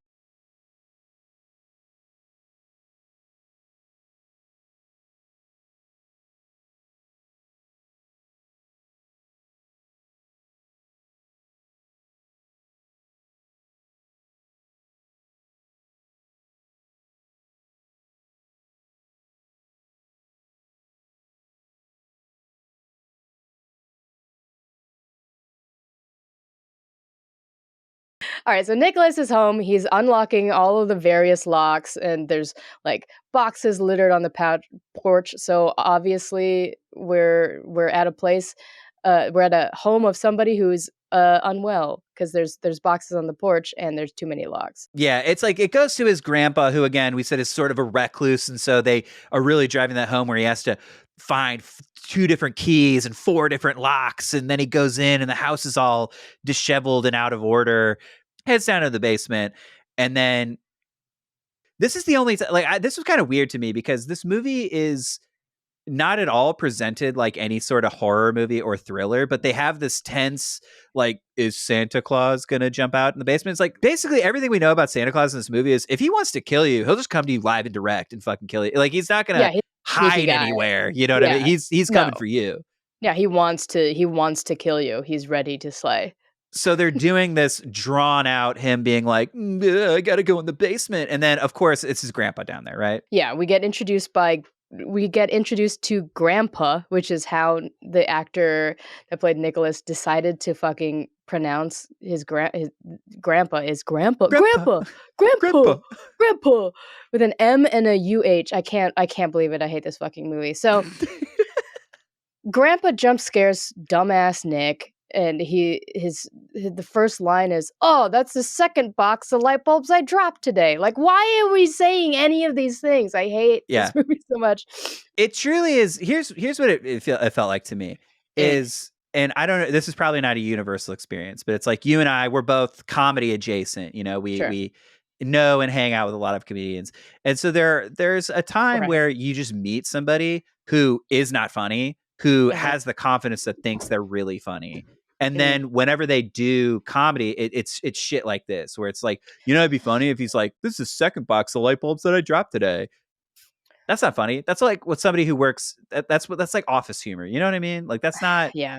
All right, so Nicholas is home. He's unlocking all of the various locks, and there's like boxes littered on the porch. So obviously, we're at a place, we're at a home of somebody who's unwell because there's boxes on the porch and there's too many locks. Yeah, it's like it goes to his grandpa, who again we said is sort of a recluse, and so they are really driving that home where he has to find 2 different keys and 4 different locks, and then he goes in, and the house is all disheveled and out of order. Heads down to the basement, and then this is the only this was kind of weird to me because this movie is not at all presented like any sort of horror movie or thriller, but they have this tense, like, is Santa Claus gonna jump out in the basement? It's like basically everything we know about Santa Claus in this movie is if he wants to kill you, he'll just come to you live and direct and fucking kill you. Like, he's not gonna Yeah, he's a sneaky hide guy. anywhere. You know what I mean? Yeah. He's No. coming for you. Yeah, he wants to kill you. He's ready to slay. So they're doing this drawn out him being like, I gotta go in the basement. And then of course it's his grandpa down there, right? Yeah, we get introduced to Grandpa, which is how the actor that played Nicholas decided to fucking pronounce his grandpa is grandpa with an M and a UH. I can't believe it. I hate this fucking movie. So Grandpa jump scares dumbass Nick, and the first line is, "Oh, that's the second box of light bulbs I dropped today." Like, why are we saying any of these things? I hate this movie so much. It truly is. Here's what it felt like to me is, and I don't know, this is probably not a universal experience, but it's like you and I, we're both comedy adjacent. You know, Sure. we know and hang out with a lot of comedians. And so there's a time Right. where you just meet somebody who is not funny, who Mhm. has the confidence that thinks they're really funny. And Mhm. then whenever they do comedy, it's shit like this, where it's like, it'd be funny if he's like, this is the second box of light bulbs that I dropped today. That's not funny. That's like what somebody who works. That's like office humor. You know what I mean? Like that's not. Yeah.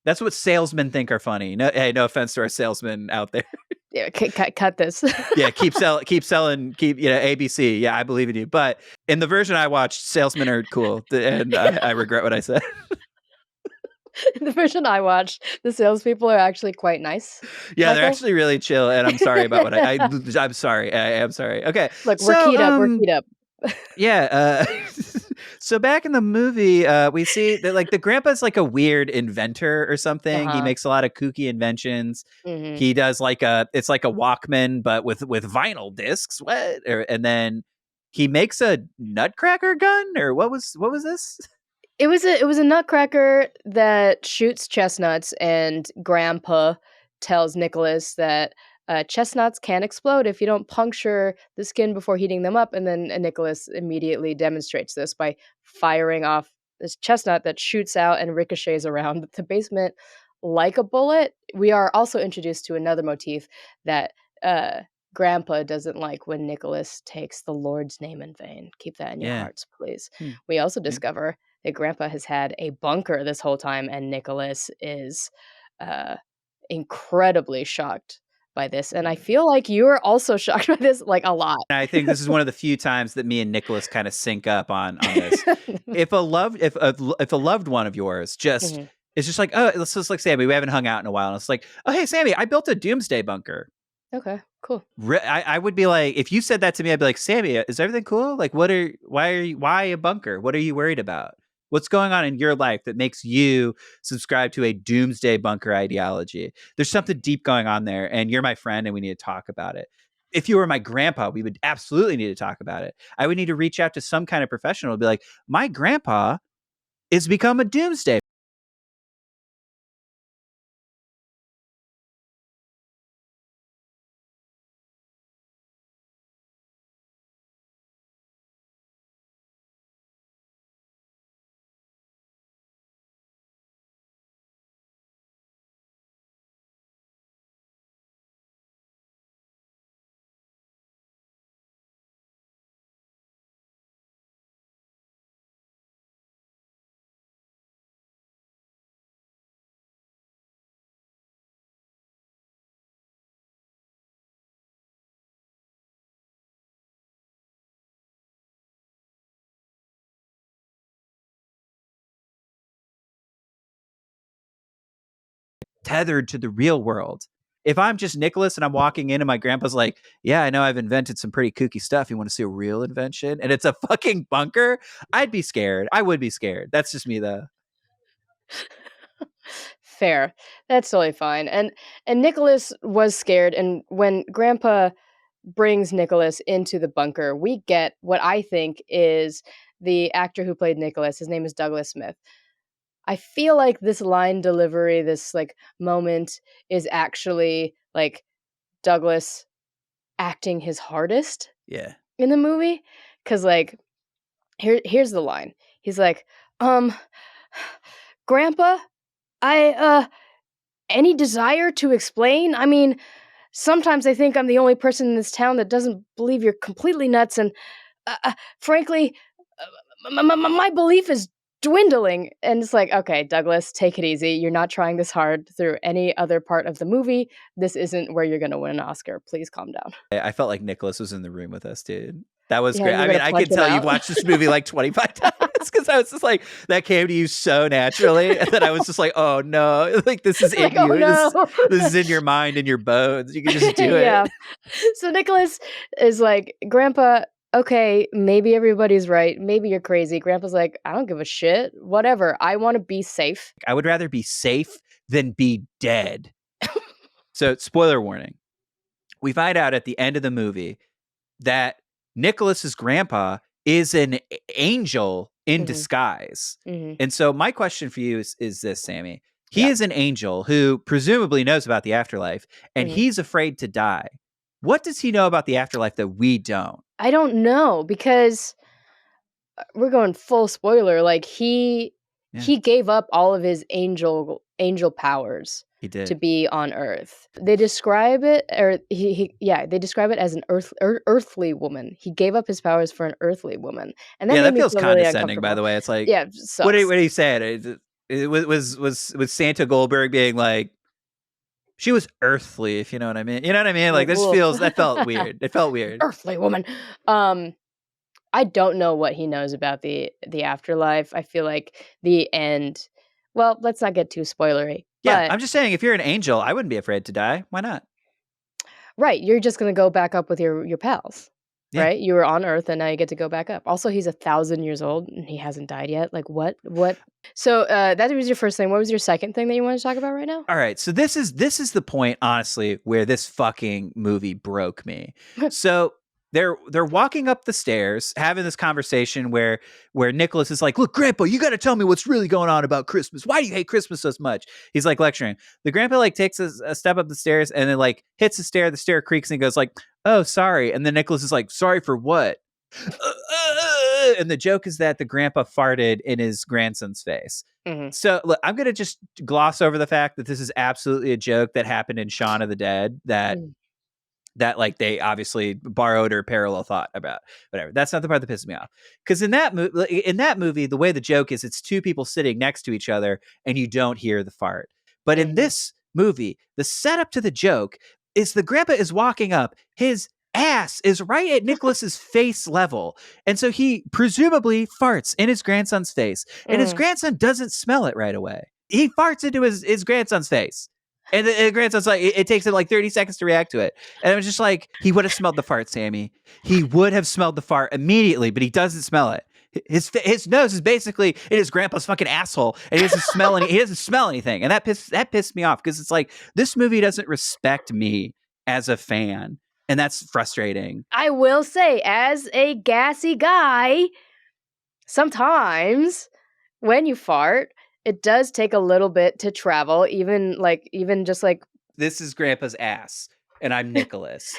That's what salesmen think are funny. No, hey, no offense to our salesmen out there. Yeah. Cut this. Yeah, keep selling, keep ABC. Yeah, I believe in you. But in the version I watched, salesmen are cool, and I regret what I said. The version I watched, the salespeople are actually quite nice. Yeah, they're Michael? actually really chill, and I'm sorry about what I'm sorry. I am sorry. Okay, Look, we're so keyed up. We're keyed up. yeah. So back in the movie, we see that like the grandpa's like a weird inventor or something. He Uh-huh. makes a lot of kooky inventions. Mhm. He does it's like a Walkman, but with vinyl discs. And then he makes a nutcracker gun, or what was this? It was a nutcracker that shoots chestnuts, and Grandpa tells Nicholas that chestnuts can explode if you don't puncture the skin before heating them up. And then Nicholas immediately demonstrates this by firing off this chestnut that shoots out and ricochets around the basement like a bullet. We are also introduced to another motif that uh, Grandpa doesn't like when Nicholas takes the Lord's name in vain. Keep that in your Yeah. hearts, please. Hmm. We also Yeah. discover that Grandpa has had a bunker this whole time, and Nicholas is uh, incredibly shocked by this. And I feel like you're also shocked by this, like, a lot. I think this is one of the few times that me and Nicholas kind of sync up on this. If a loved one of yours just Mhm. is just like, oh, let's just like Sammy, we haven't hung out in a while, and it's like, oh hey Sammy, I built a doomsday bunker. Okay, cool. I would be like, if you said that to me, I'd be like, Sammy, is everything cool? Like, why a bunker? What are you worried about? What's going on in your life that makes you subscribe to a doomsday bunker ideology? There's something deep going on there, and you're my friend, and we need to talk about it. If you were my grandpa, we would absolutely need to talk about it. I would need to reach out to some kind of professional to be like, my grandpa is become a doomsday. Tethered to the real world. If I'm just Nicholas and I'm walking in and my grandpa's like, yeah, I know I've invented some pretty kooky stuff. You want to see a real invention? And it's a fucking bunker. I'd be scared. I would be scared. That's just me though. Fair. That's totally fine. And Nicholas was scared, and when Grandpa brings Nicholas into the bunker, we get what I think is the actor who played Nicholas. His name is Douglas Smith. I feel like this line delivery, this like moment, is actually like Douglas acting his hardest Yeah. in the movie. Cause like here's the line. He's like, Grandpa, I any desire to explain? I mean, sometimes I think I'm the only person in this town that doesn't believe you're completely nuts, and frankly, my belief is dwindling. And it's like, okay, Douglas, take it easy. You're not trying this hard through any other part of the movie. This isn't where you're going to win an Oscar. Please calm down. I felt like Nicholas was in the room with us, dude. That was Yeah, great. you're I going mean, to I punch could him tell you've out. watched this movie like 25 times because I was just like, that came to you so naturally. And then I was just like, oh no, like this is in Like, oh you. no. This is in your mind and your bones. You can just do Yeah. it. So Nicholas is like, Grandpa, okay, maybe everybody's right. Maybe you're crazy. Grandpa's like, I don't give a shit. Whatever. I want to be safe. I would rather be safe than be dead. So, spoiler warning. We find out at the end of the movie that Nicholas's grandpa is an angel in Mhm. disguise. Mhm. And so my question for you is this, Sammy. He Yeah. is an angel who presumably knows about the afterlife, and Mhm. he's afraid to die. What does he know about the afterlife that we don't? I don't know, because we're going full spoiler. Like he gave up all of his angel powers He did. to be on Earth. They describe it, or they describe it as an earthly woman. He gave up his powers for an earthly woman, and that made that me feels feel really condescending. By the way, it's like, yeah, what sucks. did he say? It was Santa Goldberg being like, she was earthly, if you know what I mean. You know what I mean? Like that felt weird. It felt weird. Earthly woman. I don't know what he knows about the afterlife. I feel like the end. Well, let's not get too spoilery. Yeah, But, I'm just saying, if you're an angel, I wouldn't be afraid to die. Why not? right, you're just gonna go back up with your pals. Yeah. Right? You were on Earth and now you get to go back up. Also, he's 1,000 years old and he hasn't died yet. Like what? So that was your first thing. What was your second thing that you wanted to talk about right now? All right, so this is the point, honestly, where this fucking movie broke me. So they're walking up the stairs, having this conversation where Nicholas is like, "Look, Grandpa, you got to tell me what's really going on about Christmas. Why do you hate Christmas so much?" He's like lecturing. The grandpa like takes a step up the stairs and then like hits the stair creaks and he goes like, "Oh, sorry." And then Nicholas is like, "Sorry for what?" And the joke is that the grandpa farted in his grandson's face. Mm-hmm. So look, I'm going to just gloss over the fact that this is absolutely a joke that happened in Shaun of the Dead that like they obviously borrowed or parallel thought about. Whatever. That's not the part that pisses me off. Because in that movie, the way the joke is, it's two people sitting next to each other and you don't hear the fart. But in this movie, the setup to the joke is the grandpa is walking up, his ass is right at Nicholas's face level. And so he presumably farts in his grandson's face. And his grandson doesn't smell it right away. He farts into his grandson's face. And the grandson's like, it takes him like 30 seconds to react to it. And it was just like, he would have smelled the fart, Sammy. He would have smelled the fart immediately, but he doesn't smell it. His nose is basically in his grandpa's fucking asshole, and he doesn't smell he doesn't smell anything. And that pissed me off, because it's like, this movie doesn't respect me as a fan. And that's frustrating. I will say, as a gassy guy, sometimes when you fart, it does take a little bit to travel, even just like... This is Grandpa's ass, and I'm Nicholas.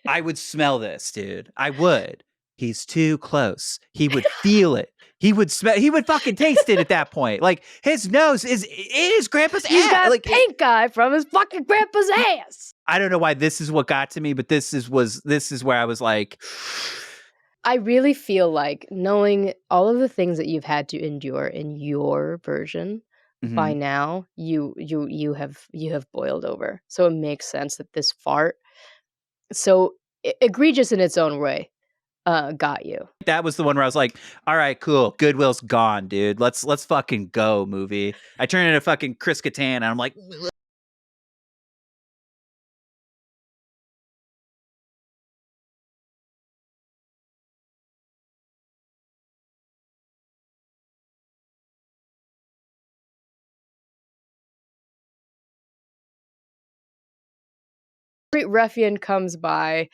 I would smell this, dude. I would. He's too close. He would feel it. He would smell. He would fucking taste it at that point. Like, his nose is in his grandpa's ass. He's got like, pink eye from his fucking grandpa's ass. I don't know why this is what got to me, but this is where I was like, I really feel like, knowing all of the things that you've had to endure in your version, by now you have boiled over. So it makes sense that this fart, so egregious in its own way, got you. That was the one where I was like, all right, cool. Goodwill's gone, dude. Let's fucking go, movie. I turn into fucking Chris Kattan and I'm like, Ruffian comes by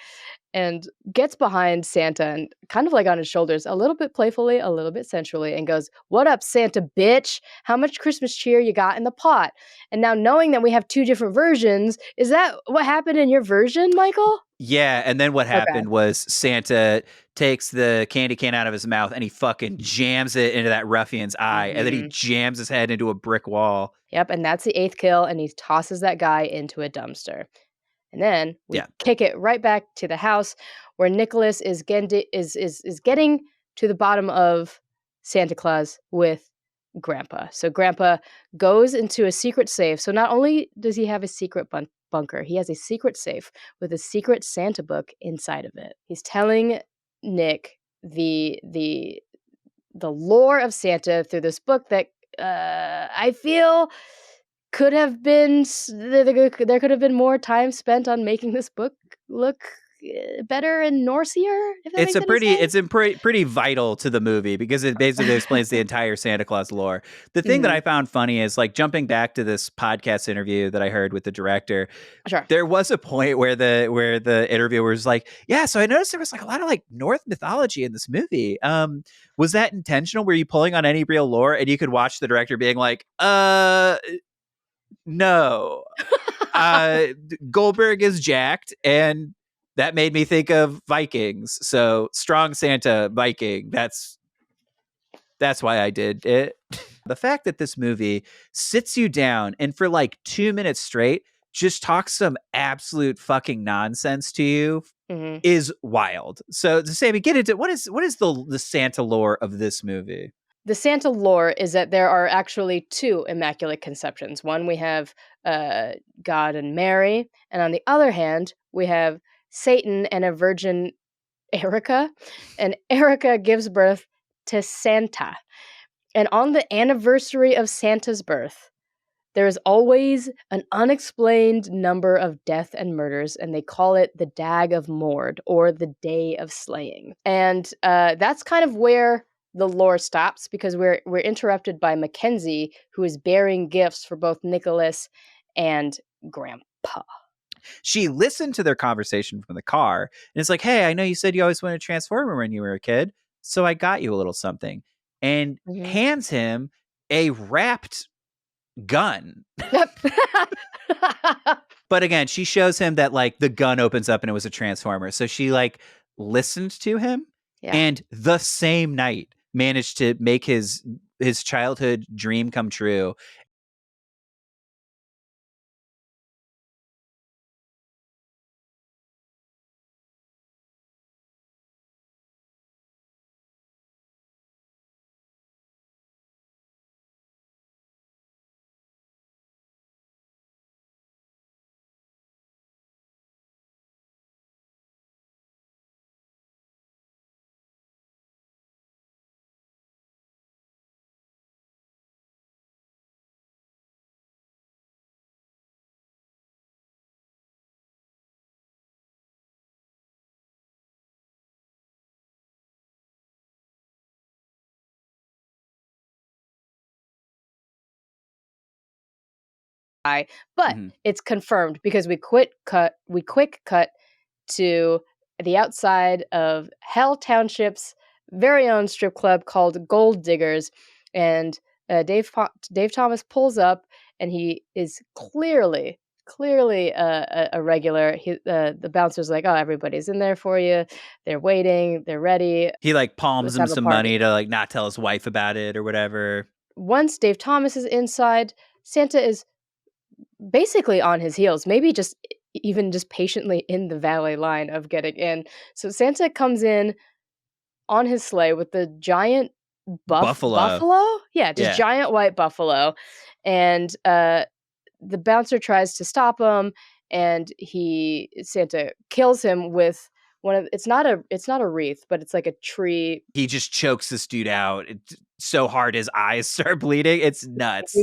and gets behind Santa and kind of like on his shoulders, a little bit playfully, a little bit sensually, and goes, "What up, Santa bitch? How much Christmas cheer you got in the pot?" And now, knowing that we have two different versions, is that what happened in your version, Michael? yeah. And then what happened was Santa takes the candy cane out of his mouth and he fucking jams it into that ruffian's eye. And then he jams his head into a brick wall. Yep. And that's the 8th kill. And he tosses that guy into a dumpster. And then we kick it right back to the house where Nicholas is getting to the bottom of Santa Claus with Grandpa. So Grandpa goes into a secret safe. So not only does he have a secret bunker, he has a secret safe with a secret Santa book inside of it. He's telling Nick the lore of Santa through this book that I feel could have been, there could have been more time spent on making this book look better and Norsier. It's pretty vital to the movie, because it basically explains the entire Santa Claus lore. The thing that I found funny is, like, jumping back to this podcast interview that I heard with the director. Sure. There was a point where the interviewer was like, "Yeah, so I noticed there was like a lot of like Norse mythology in this movie. Was that intentional? Were you pulling on any real lore?" And you could watch the director being like, no. Goldberg is jacked, and That made me think of Vikings. So strong Santa, Viking. That's why I did it. The fact that this movie sits you down and for like 2 minutes straight just talks some absolute fucking nonsense to you Mhm. is wild. So, Sammy, get into what is the Santa lore of this movie? The Santa lore is that there are actually two Immaculate Conceptions. One, we have God and Mary, and on the other hand, we have Satan and a virgin Erica, and Erica gives birth to Santa. And on the anniversary of Santa's birth, there is always an unexplained number of death and murders, and they call it the Dag of Mord, or the Day of Slaying. And that's kind of where the lore stops, because we're interrupted by Mackenzie, who is bearing gifts for both Nicholas and Grandpa. She listened to their conversation from the car, and it's like, hey, I know you said you always wanted a Transformer when you were a kid, so I got you a little something. And hands him a wrapped gun. But again, she shows him that like the gun opens up and it was a Transformer. So she like listened to him, and the same night managed to make his childhood dream come true. But it's confirmed because we quick cut to the outside of Hell Township's very own strip club called Gold Diggers, and Dave Thomas pulls up, and he is clearly a regular. The bouncer's like, oh, everybody's in there for you. They're waiting. They're ready. He like palms Let's him have a some party. money to like not tell his wife about it or whatever. Once Dave Thomas is inside, Santa is basically on his heels, maybe just even just patiently in the valet line of getting in. So Santa comes in on his sleigh with the giant buffalo? Yeah, just giant white buffalo. And the bouncer tries to stop him, and Santa kills him with one of it's not a wreath, but it's like a tree. He just chokes this dude out so hard his eyes start bleeding. It's nuts.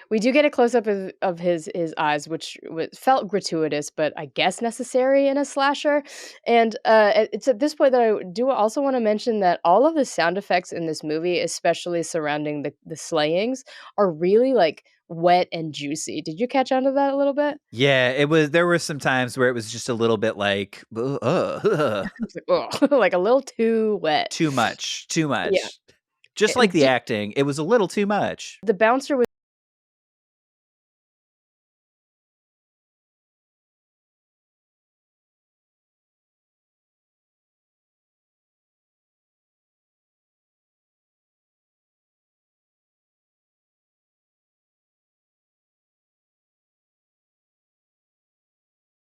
We do get a close up of his eyes, which felt gratuitous, but I guess necessary in a slasher. And it's at this point that I do also want to mention that all of the sound effects in this movie, especially surrounding the slayings, are really like wet and juicy. Did you catch on to that a little bit? Yeah, it was. There were some times where it was just a little bit like, like a little too wet, too much. Yeah. Just like the acting, it was a little too much. The bouncer was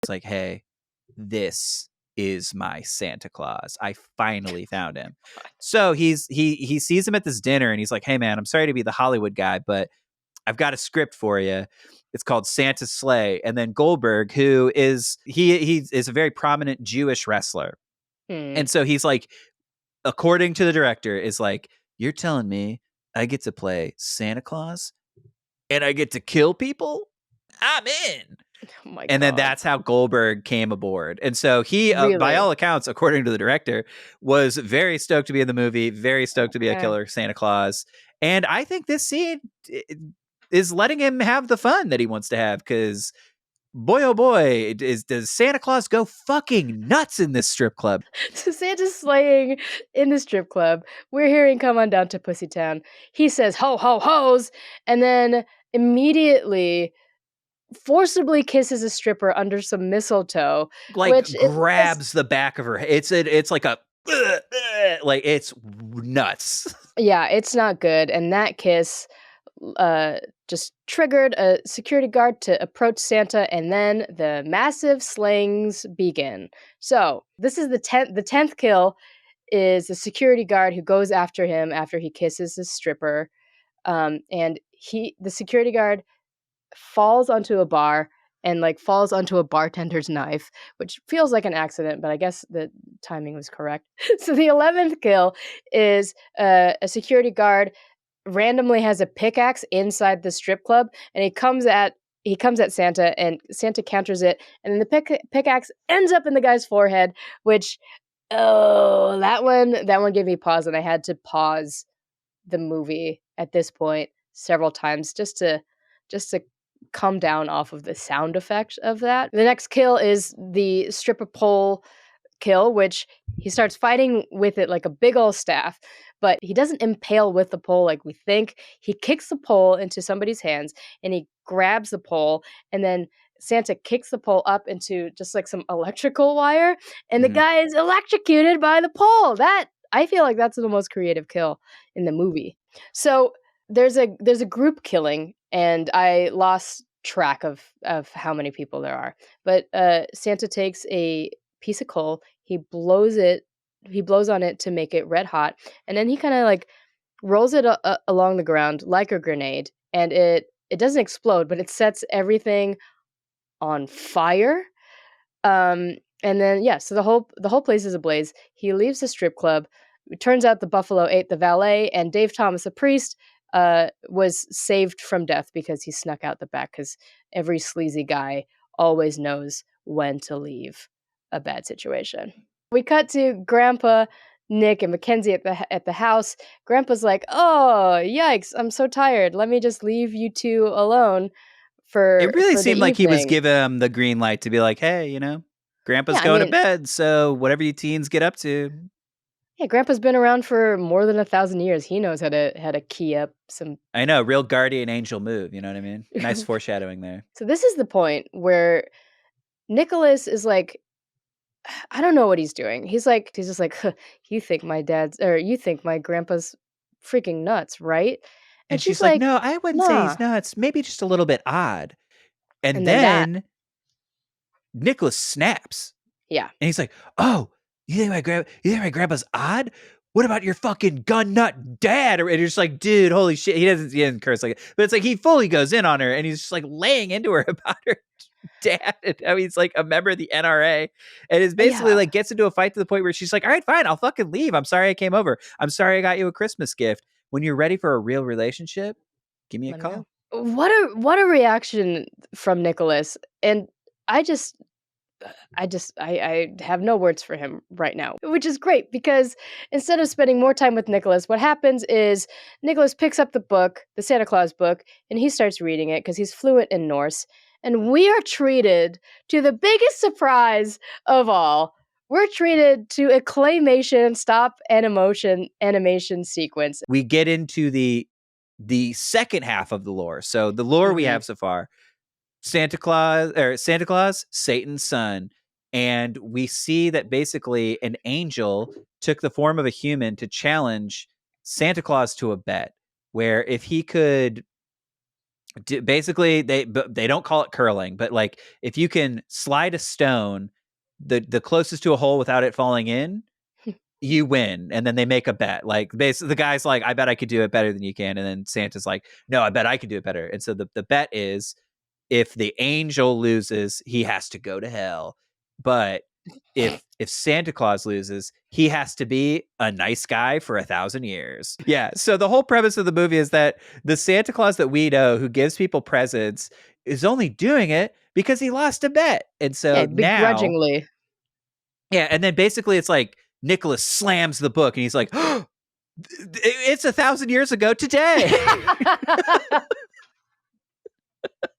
like, hey, this is my Santa Claus. I finally found him. So he sees him at this dinner, and he's like, hey man, I'm sorry to be the Hollywood guy, but I've got a script for you. It's called Santa's Sleigh. And then Goldberg, who is he is a very prominent Jewish wrestler. And so he's like, according to the director, is like, you're telling me I get to play Santa Claus and I get to kill people? I'm in. Oh my and God. then that's how Goldberg came aboard. And so he, Really? by all accounts, according to the director, was very stoked to be in the movie, very stoked to be a killer Santa Claus. And I think this scene is letting him have the fun that he wants to have, because boy, oh boy, does Santa Claus go fucking nuts in this strip club. So Santa's slaying in the strip club. We're hearing "Come on down to Pussytown." He says "ho ho ho's," and then immediately forcibly kisses a stripper under some mistletoe, Like which is grabs the back of her head. It's like a like it's nuts. yeah, it's not good. And that kiss just triggered a security guard to approach Santa, and then the massive slayings begin. So this is the 10th kill is the security guard who goes after him after he kisses his stripper. And the security guard falls onto a bar and like falls onto a bartender's knife, which feels like an accident, but I guess the timing was correct. So the 11th kill is a security guard randomly has a pickaxe inside the strip club, and he comes at Santa, and Santa counters it, and then the pickaxe ends up in the guy's forehead, which that one gave me pause, and I had to pause the movie at this point several times just to come down off of the sound effect of that. The next kill is the stripper pole kill, which he starts fighting with it like a big old staff, but he doesn't impale with the pole like we think. He kicks the pole into somebody's hands, and he grabs the pole, and then Santa kicks the pole up into just like some electrical wire, and the guy is electrocuted by the pole. That I feel like that's the most creative kill in the movie. So there's a group killing, and I lost track of how many people there are. But Santa takes a piece of coal, he blows on it to make it red hot, and then he kind of like rolls it along the ground like a grenade, and it doesn't explode, but it sets everything on fire. And then so the whole place is ablaze. He leaves the strip club. It turns out the buffalo ate the valet, and Dave Thomas, the priest, was saved from death because he snuck out the back, because every sleazy guy always knows when to leave a bad situation. We cut to Grandpa, Nick, and Mackenzie at the house. Grandpa's like, "Oh, yikes! I'm so tired. Let me just leave you two alone for." It really the seemed like he was evening." giving him the green light to be like, hey, Grandpa's Yeah, I going to mean, bed, so whatever you teens get up to. yeah, Grandpa's been around for more than 1,000 years. He knows how to key up some. I know, real guardian angel move, you know what I mean? Nice foreshadowing there. So this is the point where Nicholas is like, I don't know what he's doing. He's just like, "Huh, you think my grandpa's freaking nuts, right?" And And she's she's like, like, no, I wouldn't say "Nah." he's nuts. Maybe just a little bit odd. And And then that, then Nicholas snaps. yeah. And he's like, oh, you think my grandpa's odd? What about your fucking gun nut dad? And you're just like, dude, holy shit. He doesn't curse like it. But it's like he fully goes in on her, and he's just like laying into her about her dad and how he's like a member of the NRA, and is basically Yeah, like gets into a fight to the point where she's like, all right, fine, I'll fucking leave. I'm sorry I came over. I'm sorry I got you a Christmas gift. When you're ready for a real relationship, give me a let me call. know. What a reaction from Nicholas. And I just I have no words for him right now, which is great, because instead of spending more time with Nicholas, what happens is Nicholas picks up the book, the Santa Claus book, and he starts reading it because he's fluent in Norse. And we are treated to the biggest surprise of all. We're treated to a claymation stop animation sequence. We get into the second half of the lore. So the lore we have so far, Santa Claus, Satan's son. And we see that basically an angel took the form of a human to challenge Santa Claus to a bet, where if he could basically, they don't call it curling, but like if you can slide a stone the closest to a hole without it falling in, you win. And then they make a bet. Like basically the guy's like, I bet I could do it better than you can. And then Santa's like, no, I bet I could do it better. And so the bet is, if the angel loses, he has to go to hell. But if Santa Claus loses, he has to be a nice guy for 1,000 years. Yeah. So the whole premise of the movie is that the Santa Claus that we know, who gives people presents, is only doing it because he lost a bet. And so Yeah, now, begrudgingly. yeah. And then basically it's like Nicholas slams the book and he's like, oh, it's 1,000 years ago today.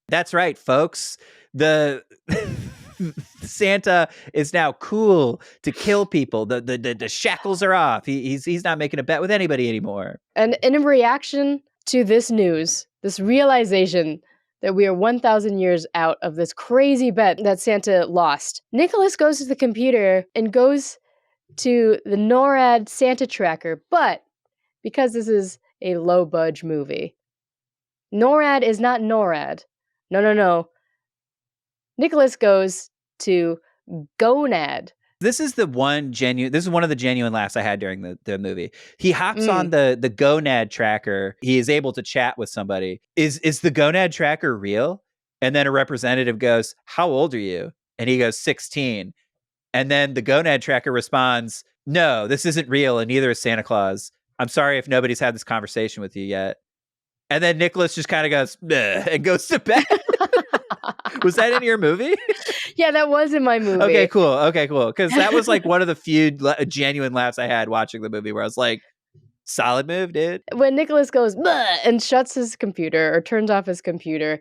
That's right, folks. The Santa is now cool to kill people. The shackles are off. He's not making a bet with anybody anymore. And in reaction to this news, this realization that we are 1,000 years out of this crazy bet that Santa lost. Nicholas goes to the computer and goes to the NORAD Santa tracker, but because this is a low-budge movie, NORAD is not NORAD. No. Nicholas goes to Gonad. This is one of the genuine laughs I had during the movie. He hops on the Gonad tracker. He is able to chat with somebody. Is the Gonad tracker real? And then a representative goes, "How old are you?" And he goes, 16. And then the Gonad tracker responds, "No, this isn't real, and neither is Santa Claus. I'm sorry if nobody's had this conversation with you yet." And then Nicholas just kind of goes, "Bleh," and goes to bed. Was that in your movie? Yeah, that was in my movie. Okay, cool. Because that was like one of the few genuine laughs I had watching the movie where I was like, solid move, dude. When Nicholas goes, "Bleh," and shuts his computer or turns off his computer.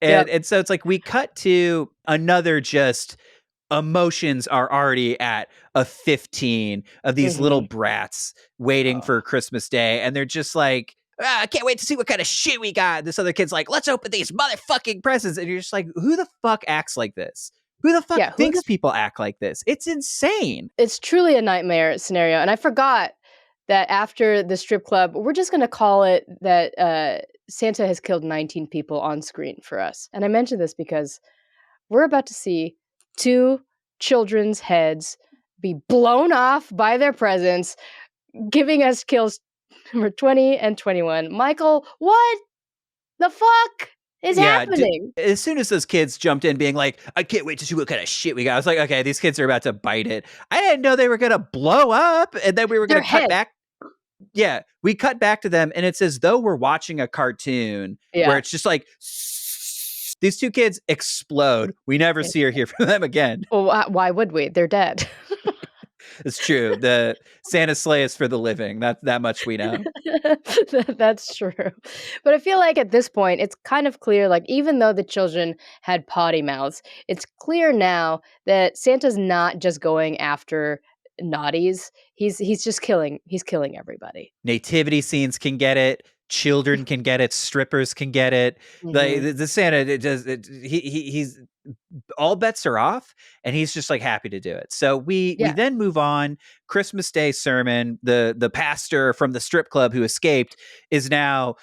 And so it's like we cut to another just emotions are already at a 15 of these little brats waiting for Christmas Day. And they're just like, I can't wait to see what kind of shit we got. This other kid's like, let's open these motherfucking presents. And you're just like, who the fuck acts like this? Who the fuck thinks people act like this? It's insane. It's truly a nightmare scenario. And I forgot that after the strip club, we're just going to call it that Santa has killed 19 people on screen for us. And I mention this because we're about to see 2 children's heads be blown off by their presents, giving us kills number 20 and 21. Michael, what the fuck is happening? As soon as those kids jumped in being like, I can't wait to see what kind of shit we got, I was like, okay, these kids are about to bite it. I didn't know they were going to blow up, and then we were going to cut back. Yeah, we cut back to them, and it's as though we're watching a cartoon where it's just like, these 2 kids explode. We never see or hear from them again. Well, why would we? They're dead. It's true. The Santa sleigh is for the living. That much we know. That's true. But I feel like at this point, it's kind of clear, like, even though the children had potty mouths, it's clear now that Santa's not just going after naughties. He's just killing everybody. Nativity scenes can get it. Children can get it. Strippers can get it. The Santa, he's all bets are off, and he's just like happy to do it. So we then move on. Christmas Day sermon. The pastor from the strip club who escaped is now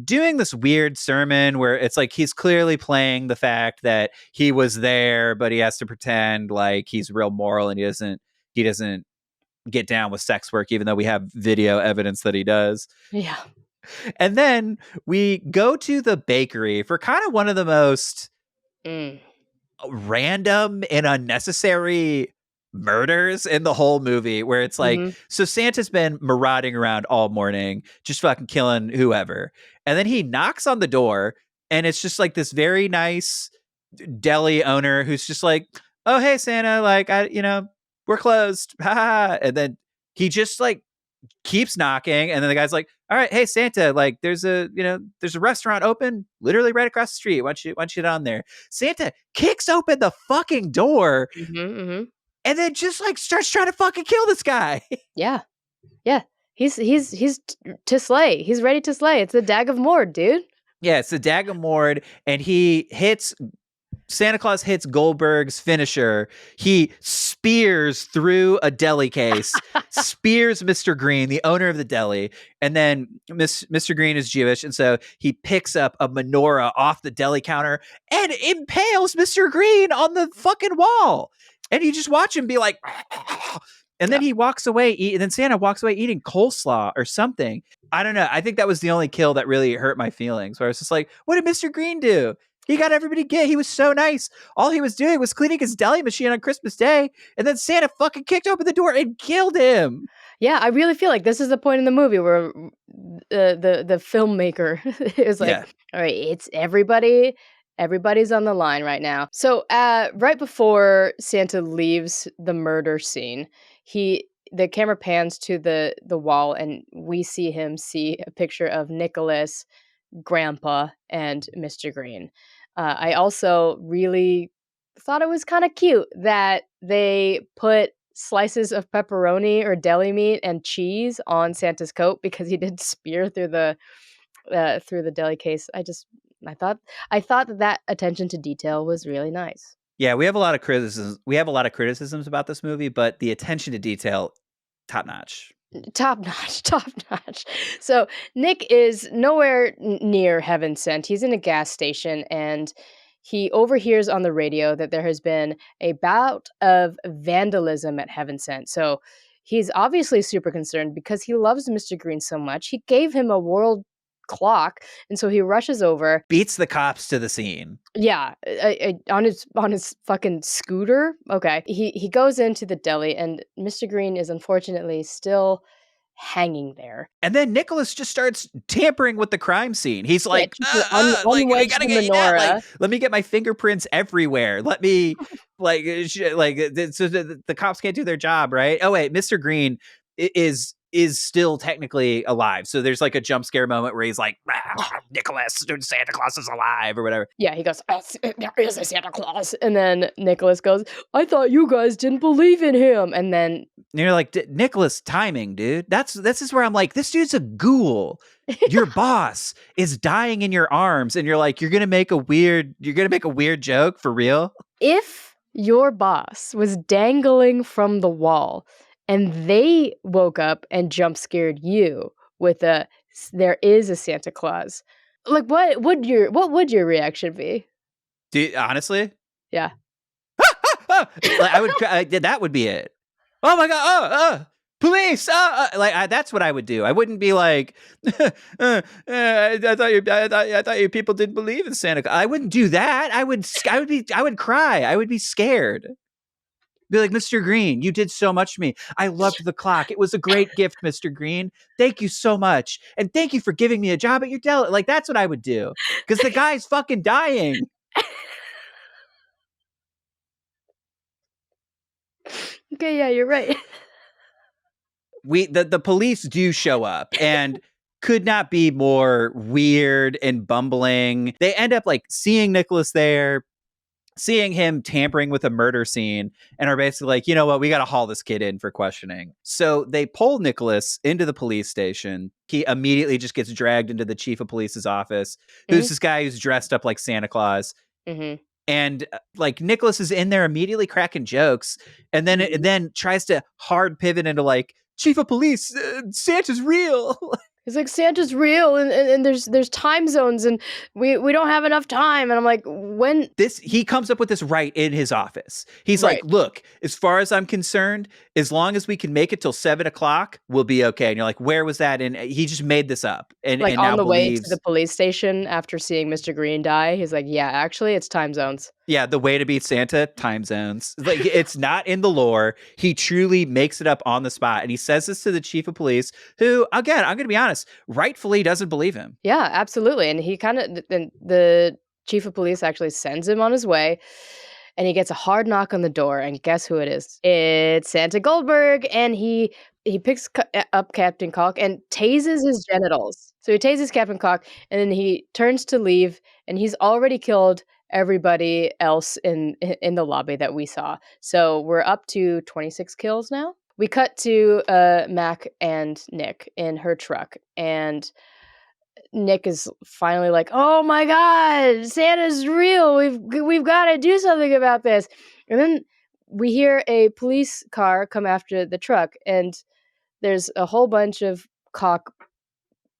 doing this weird sermon where it's like he's clearly playing the fact that he was there, but he has to pretend like he's real moral, and he doesn't get down with sex work, even though we have video evidence that he does. Yeah. And then we go to the bakery for kind of one of the most random and unnecessary murders in the whole movie, where it's like, so Santa's been marauding around all morning, just fucking killing whoever. And then he knocks on the door, and it's just like this very nice deli owner who's just like, oh, hey, Santa, like, we're closed. And then he just like keeps knocking, and then the guy's like, all right, hey, Santa, like, there's a restaurant open literally right across the street. Why don't you get on there? Santa kicks open the fucking door and then just like starts trying to fucking kill this guy. Yeah. He's to slay. He's ready to slay. It's the Dag of Mord, dude. Yeah, it's the Dag of Mord, and Santa Claus hits Goldberg's finisher. He spears through a deli case, spears Mr. Green, the owner of the deli. And then Mr. Green is Jewish, and so he picks up a menorah off the deli counter and impales Mr. Green on the fucking wall. And you just watch him be like, And then he walks away, and then Santa walks away eating coleslaw or something. I don't know. I think that was the only kill that really hurt my feelings, where I was just like, what did Mr. Green do? He got everybody get. He was so nice. All he was doing was cleaning his deli machine on Christmas Day, and then Santa fucking kicked open the door and killed him. Yeah, I really feel like this is the point in the movie where the filmmaker is like, Yeah. all right, it's everybody's on the line right now. So right before Santa leaves the murder scene, the camera pans to the wall, and we see him see a picture of Nicholas, Grandpa, and Mr. Green. I also really thought it was kind of cute that they put slices of pepperoni or deli meat and cheese on Santa's coat because he did spear through the deli case. I thought that attention to detail was really nice. Yeah, we have a lot of criticisms. We have a lot of criticisms about this movie, but the attention to detail, top notch. Top notch, top notch. So Nick is nowhere near Heaven Sent. He's in a gas station, and he overhears on the radio that there has been a bout of vandalism at Heaven Sent. So he's obviously super concerned because he loves Mr. Green so much. He gave him a world clock, and so he rushes over. Beats the cops to the scene. Yeah, on his fucking scooter. Okay, he goes into the deli, and Mr. Green is unfortunately still hanging there. And then Nicholas just starts tampering with the crime scene. He's like, Unwedge we gotta the get you that. menorah. Like, let me get my fingerprints everywhere. Let me, so the cops can't do their job, right? Oh wait, Mr. Green is still technically alive. So there's like a jump scare moment where he's like, Nicholas, Santa Claus is alive, or whatever. Yeah, he goes, there is a Santa Claus. And then Nicholas goes, I thought you guys didn't believe in him. And then you're like, Nicholas, timing, dude. This is where I'm like, this dude's a ghoul. Your boss is dying in your arms, and you're like, you're gonna make a weird joke for real. If your boss was dangling from the wall and they woke up and jump scared you with there is a Santa Claus, like what would your reaction be? Dude, honestly? Yeah. That would be it. Oh my god! Police! That's what I would do. I wouldn't be like, I thought you people didn't believe in Santa Claus. I wouldn't do that. I would cry. I would be scared. Be like, Mr. Green, you did so much for me. I loved the clock. It was a great gift, Mr. Green. Thank you so much. And thank you for giving me a job at your deli. Like, that's what I would do. Because the guy's fucking dying. Okay, yeah, you're right. The police do show up and could not be more weird and bumbling. They end up like seeing Nicholas there, seeing him tampering with a murder scene, and are basically like, you know what, we got to haul this kid in for questioning. So they pull Nicholas into the police station. He immediately just gets dragged into the chief of police's office, who's this guy who's dressed up like Santa Claus. Mm-hmm. And like Nicholas is in there immediately cracking jokes, and then it then tries to hard pivot into like, chief of police, Santa's real. He's like, Santa's real, and there's time zones, and we don't have enough time. And I'm like, when he comes up with this right in his office. He's right. like, look, as far as I'm concerned, as long as we can make it till 7:00, we'll be okay. And you're like, where was that? And he just made this up. And like and on now the believes, way to the police station after seeing Mr. Green die, he's like, yeah, actually, it's time zones. Yeah, the way to beat Santa, time zones. Like, it's not in the lore. He truly makes it up on the spot. And he says this to the chief of police, who, again, I'm going to be honest, rightfully doesn't believe him. Yeah, absolutely. And he kind of, the chief of police actually sends him on his way, and he gets a hard knock on the door. And guess who it is? It's Santa Goldberg. And he picks up Captain Cock and tases his genitals. So he tases Captain Cock, and then he turns to leave, and he's already killed everybody else in the lobby that we saw. So we're up to 26 kills now. We cut to Mac and Nick in her truck, and Nick is finally like, "Oh my God, Santa's real. We've got to do something about this." And then we hear a police car come after the truck, and there's a whole bunch of cock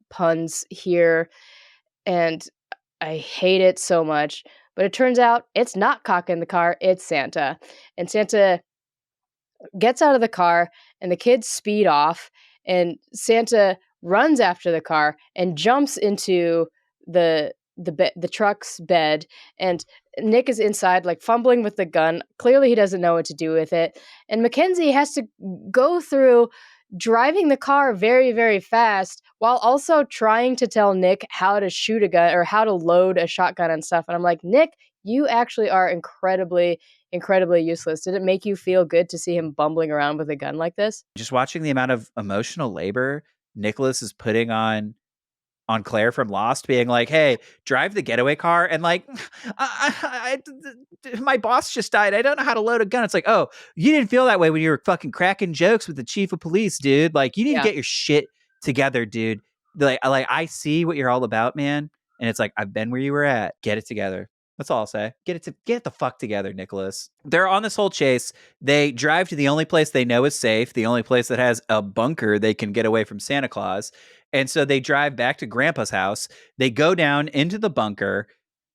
puns here, and I hate it so much. But it turns out it's not cock in the car, it's Santa. And Santa gets out of the car and the kids speed off, and Santa runs after the car and jumps into the truck's bed, and Nick is inside, like fumbling with the gun. Clearly, he doesn't know what to do with it, and Mackenzie has to go through driving the car very, very fast while also trying to tell Nick how to shoot a gun or how to load a shotgun and stuff. And I'm like, Nick, you actually are incredibly, incredibly useless. Did it make you feel good to see him bumbling around with a gun like this? Just watching the amount of emotional labor Nicholas is putting on Claire from Lost, being like, "Hey, drive the getaway car," and like, my boss just died. I don't know how to load a gun. It's like, oh, you didn't feel that way when you were fucking cracking jokes with the chief of police, dude. Like, you need to Yeah. get your shit together, dude. Like, I see what you're all about, man. And it's like, I've been where you were at. Get it together. That's all I'll say. Get the fuck together, Nicholas. They're on this whole chase. They drive to the only place they know is safe, the only place that has a bunker they can get away from Santa Claus. And so they drive back to Grandpa's house. They go down into the bunker,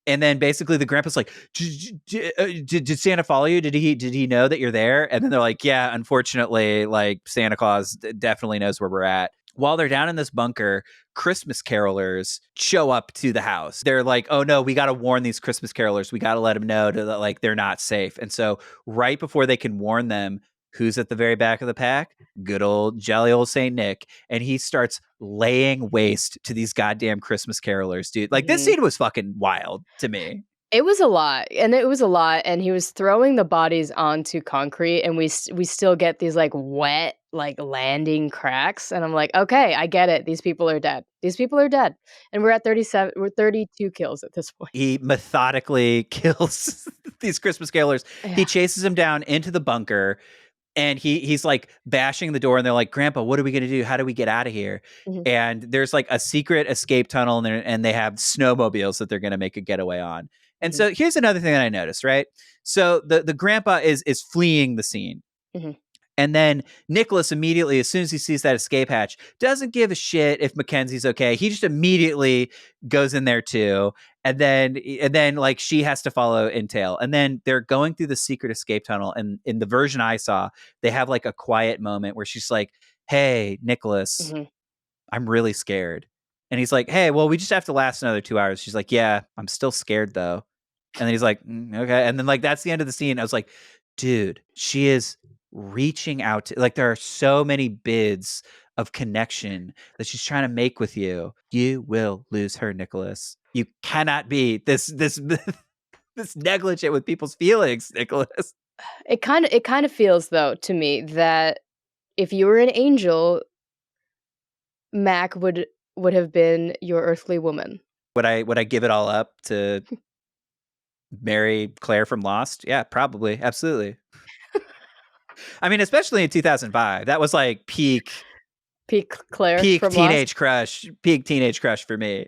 and then basically the Grandpa's like, "Did Santa follow you? Did he know that you're there?" And then they're like, "Yeah, unfortunately, like Santa Claus definitely knows where we're at." While they're down in this bunker, Christmas carolers show up to the house. They're like, "Oh no, we got to warn these Christmas carolers. We got to let them know that like they're not safe." And so right before they can warn them, who's at the very back of the pack? Good old jolly old Saint Nick. And he starts laying waste to these goddamn Christmas carolers, dude. Like, this scene was fucking wild to me. It was a lot, and he was throwing the bodies onto concrete, and we still get these like wet like landing cracks, and I'm like, okay, I get it. These people are dead. And we're at 37. We're 32 kills at this point. He methodically kills these Christmas carolers. Yeah. He chases them down into the bunker. And he's like bashing the door, and they're like, "Grandpa, what are we going to do? How do we get out of here?" Mm-hmm. And there's like a secret escape tunnel, and they have snowmobiles that they're going to make a getaway on. And so here's another thing that I noticed, right? So the grandpa is fleeing the scene. Mm-hmm. And then Nicholas immediately, as soon as he sees that escape hatch, doesn't give a shit if Mackenzie's okay. He just immediately goes in there too. And then like she has to follow in tail. And then they're going through the secret escape tunnel. And in the version I saw, they have like a quiet moment where she's like, "Hey, Nicholas, I'm really scared." And he's like, "Hey, well, we just have to last another 2 hours." She's like, "Yeah, I'm still scared though." And then he's like, "Okay." And then like that's the end of the scene. I was like, dude, she is reaching out to, like, there are so many bids of connection that she's trying to make with you. You will lose her, Nicholas. You cannot be this this negligent with people's feelings, Nicholas. It kind of feels though to me that if you were an angel, Mac would have been your earthly woman. Would I give it all up to marry Claire from Lost? Yeah, probably. Absolutely. I mean, especially in 2005. That was like peak Claire from teenage Lost. crush. Peak teenage crush for me.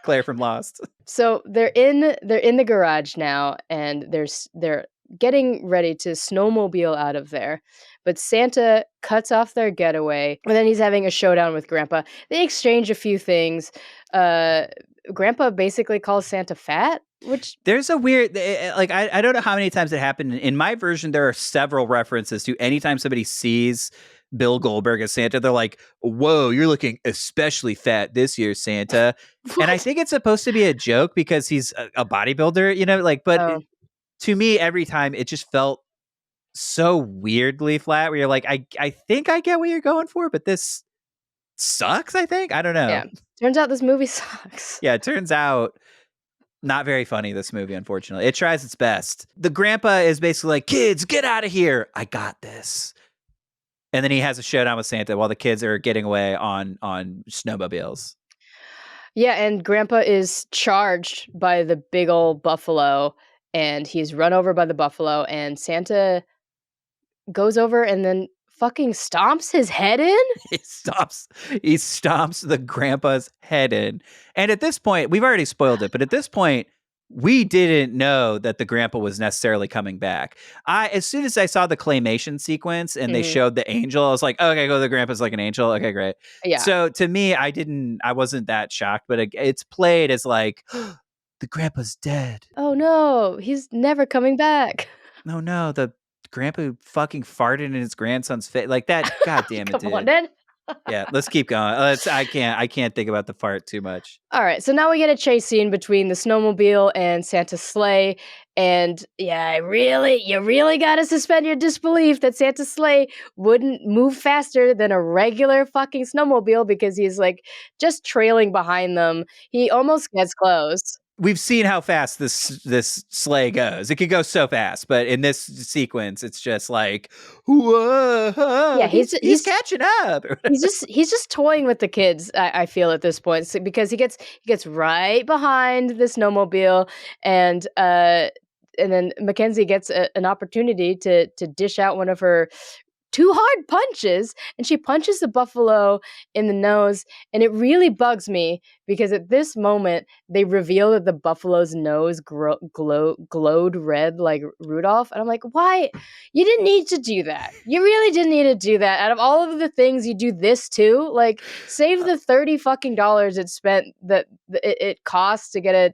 Claire from Lost. So they're in the garage now, and they're getting ready to snowmobile out of there. But Santa cuts off their getaway, and then he's having a showdown with Grandpa. They exchange a few things. Grandpa basically calls Santa fat, which there's a weird, like, I don't know how many times it happened. In my version, there are several references to anytime somebody sees Bill Goldberg as Santa, they're like, "Whoa, you're looking especially fat this year, Santa." And I think it's supposed to be a joke because he's a bodybuilder, you know, like, but to me, every time it just felt so weirdly flat where you're like, I think I get what you're going for, but this sucks, I think. I don't know. Yeah. Turns out this movie sucks. Yeah, it turns out not very funny, this movie, unfortunately. It tries its best. The grandpa is basically like, "Kids, get out of here. I got this." And then he has a showdown with Santa while the kids are getting away on snowmobiles. Yeah, and Grandpa is charged by the big old buffalo, and he's run over by the buffalo, and Santa goes over and then fucking stomps his head in? He stomps the grandpa's head in. And at this point, we've already spoiled it, but at this point, we didn't know that the grandpa was necessarily coming back. As soon as I saw the claymation sequence and they showed the angel, I was like, okay, go, the grandpa's like an angel. Okay, great. Yeah. So to me, I wasn't that shocked, but it's played as like, the grandpa's dead. Oh no, he's never coming back. No, the grandpa fucking farted in his grandson's face. Like that, god damn it, Come on, dude. then. Yeah, let's keep going. I can't think about the fart too much. All right, so now we get a chase scene between the snowmobile and Santa's sleigh, and yeah, you really gotta suspend your disbelief that Santa's sleigh wouldn't move faster than a regular fucking snowmobile because he's like just trailing behind them. He almost gets close. We've seen how fast this sleigh goes. It could go so fast, but in this sequence, it's just like, whoa, Yeah, he's catching up. he's just toying with the kids. I feel at this point because he gets right behind the snowmobile, and then Mackenzie gets an opportunity to dish out one of her two hard punches, and she punches the buffalo in the nose, and it really bugs me because at this moment they reveal that the buffalo's nose glowed red like Rudolph, and I'm like, why? You didn't need to do that. You really didn't need to do that. Out of all of the things, you do this too. Like, save the $30 fucking it spent that it costs to get a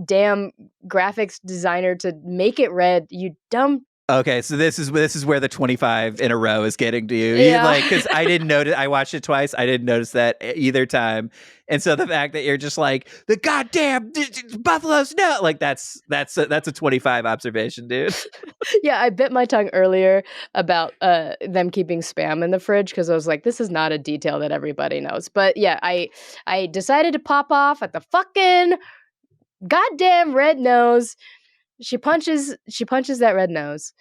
damn graphics designer to make it red. You dumb. Okay, so this is where the 25 in a row is getting to you. Yeah. Because I didn't notice. I watched it twice. I didn't notice that either time. And so the fact that you're just like the goddamn buffaloes, no, like that's a 25 observation, dude. Yeah, I bit my tongue earlier about them keeping Spam in the fridge because I was like, this is not a detail that everybody knows. But yeah, I decided to pop off at the fucking goddamn red nose. She punches that red nose.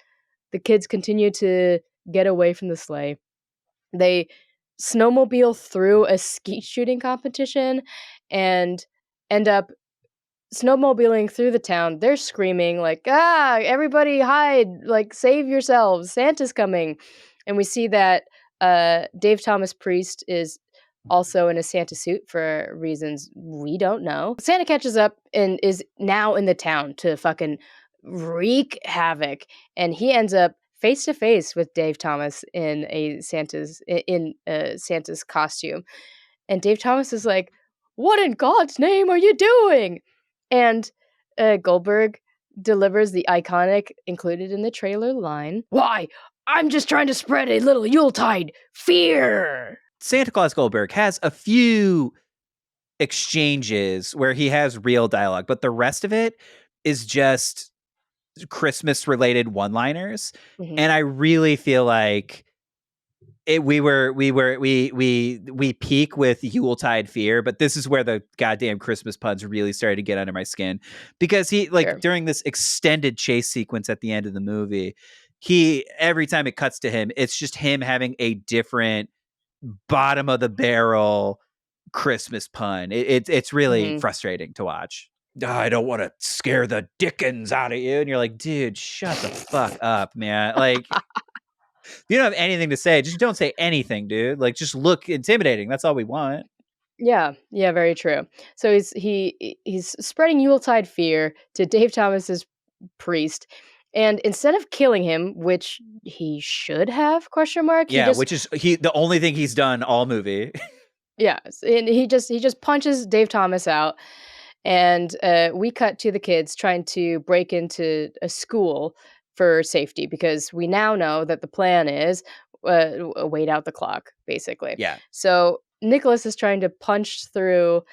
The kids continue to get away from the sleigh. They snowmobile through a skeet shooting competition and end up snowmobiling through the town. They're screaming like, everybody hide, like, save yourselves, Santa's coming. And we see that Dave Thomas Priest is also in a Santa suit for reasons we don't know. Santa catches up and is now in the town to fucking wreak havoc, and he ends up face to face with Dave Thomas in Santa's costume. And Dave Thomas is like, "What in God's name are you doing?" And Goldberg delivers the iconic, included in the trailer line, "Why, I'm just trying to spread a little Yuletide fear." Santa Claus Goldberg has a few exchanges where he has real dialogue, but the rest of it is just Christmas related one-liners. Mhm. And I really feel like we peak with Yuletide fear, but this is where the goddamn Christmas puns really started to get under my skin because he Sure. during this extended chase sequence at the end of the movie, every time it cuts to him, it's just him having a different bottom of the barrel Christmas pun. It's really Mhm. frustrating to watch. "Oh, I don't want to scare the dickens out of you," and you're like, dude, shut the fuck up, man. Like, if you don't have anything to say, just don't say anything, dude. Like, just look intimidating. That's all we want. Yeah, very true. So he's spreading Yuletide fear to Dave Thomas's priest, and instead of killing him, which he should have, question mark, he Yeah, just which is the only thing he's done all movie. yeah, and he just punches Dave Thomas out, and we cut to the kids trying to break into a school for safety because we now know that the plan is wait out the clock, basically. Yeah. So Nicholas is trying to punch through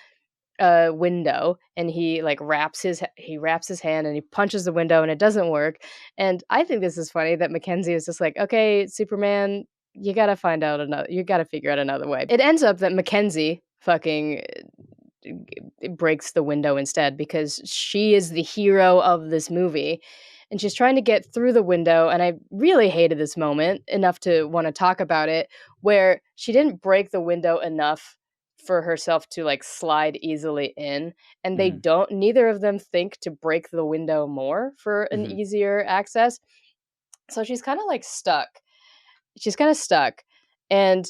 a window, and he like wraps his hand and he punches the window, and it doesn't work. And I think this is funny that Mackenzie is just like, okay, Superman, you gotta figure out another way. It ends up that Mackenzie fucking breaks the window instead because she is the hero of this movie, and she's trying to get through the window. And I really hated this moment enough to want to talk about it, where she didn't break the window enough for herself to like slide easily in, and they Mhm. don't neither of them think to break the window more for an Mhm. easier access. So she's kind of like stuck. And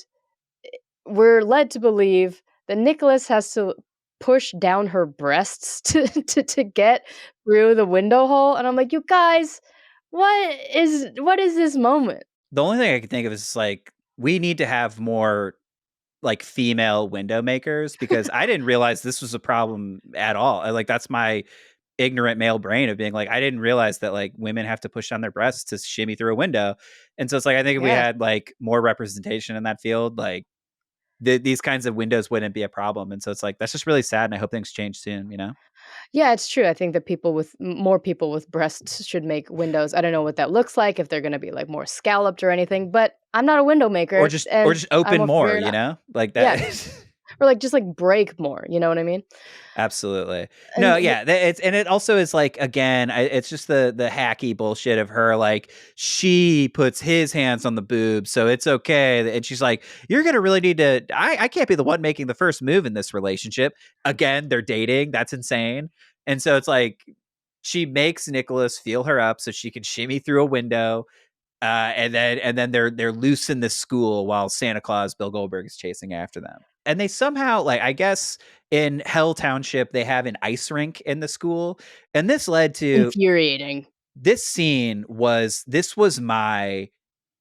we're led to believe that Nicholas has to push down her breasts to get through the window hole, and I'm like, you guys, what is this moment? The only thing I can think of is like we need to have more like female window makers because I didn't realize this was a problem at all. Like that's my ignorant male brain of being like, I didn't realize that like women have to push down their breasts to shimmy through a window. And so it's like, I think if we Yeah. had like more representation in that field, like these kinds of windows wouldn't be a problem. And so it's like, that's just really sad. And I hope things change soon, you know? Yeah, it's true. I think that more people with breasts should make windows. I don't know what that looks like, if they're gonna be, like, more scalloped or anything, but I'm not a window Or maker, or and just I open won't more, figure it you out. know? Like Yeah, that. or, like, just, like, break more, you know what I mean? Absolutely. And No, the yeah, it's and it also is like again, it's just the hacky bullshit of her like she puts his hands on the boobs, so it's okay. And she's like, "You're gonna really need to. I can't be the one making the first move in this relationship." Again, they're dating. That's insane. And so it's like she makes Nicholas feel her up so she can shimmy through a window. And then they're loose in the school while Santa Claus Bill Goldberg is chasing after them. And they somehow like I guess in Hell Township they have an ice rink in the school, and this led to infuriating. this scene was this was my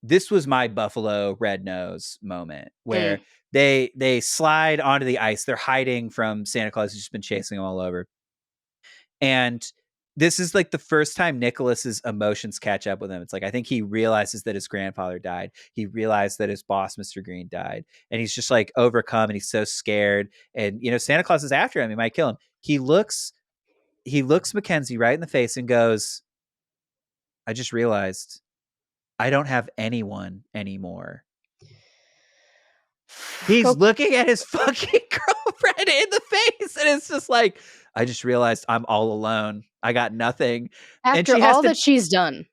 Buffalo Red Nose moment Mm. where they slide onto the ice. They're hiding from Santa Claus who's just been chasing them all over. And this is like the first time Nicholas's emotions catch up with him. It's like I think he realizes that his grandfather died. He realized that his boss, Mr. Green, died. And he's just like overcome and he's so scared. And Santa Claus is after him. He might kill him. He looks Mackenzie right in the face and goes, I just realized I don't have anyone anymore. He's Go looking at his fucking girlfriend in the face, and it's just like, I just realized I'm all alone. I got nothing. And after she has all to that she's done.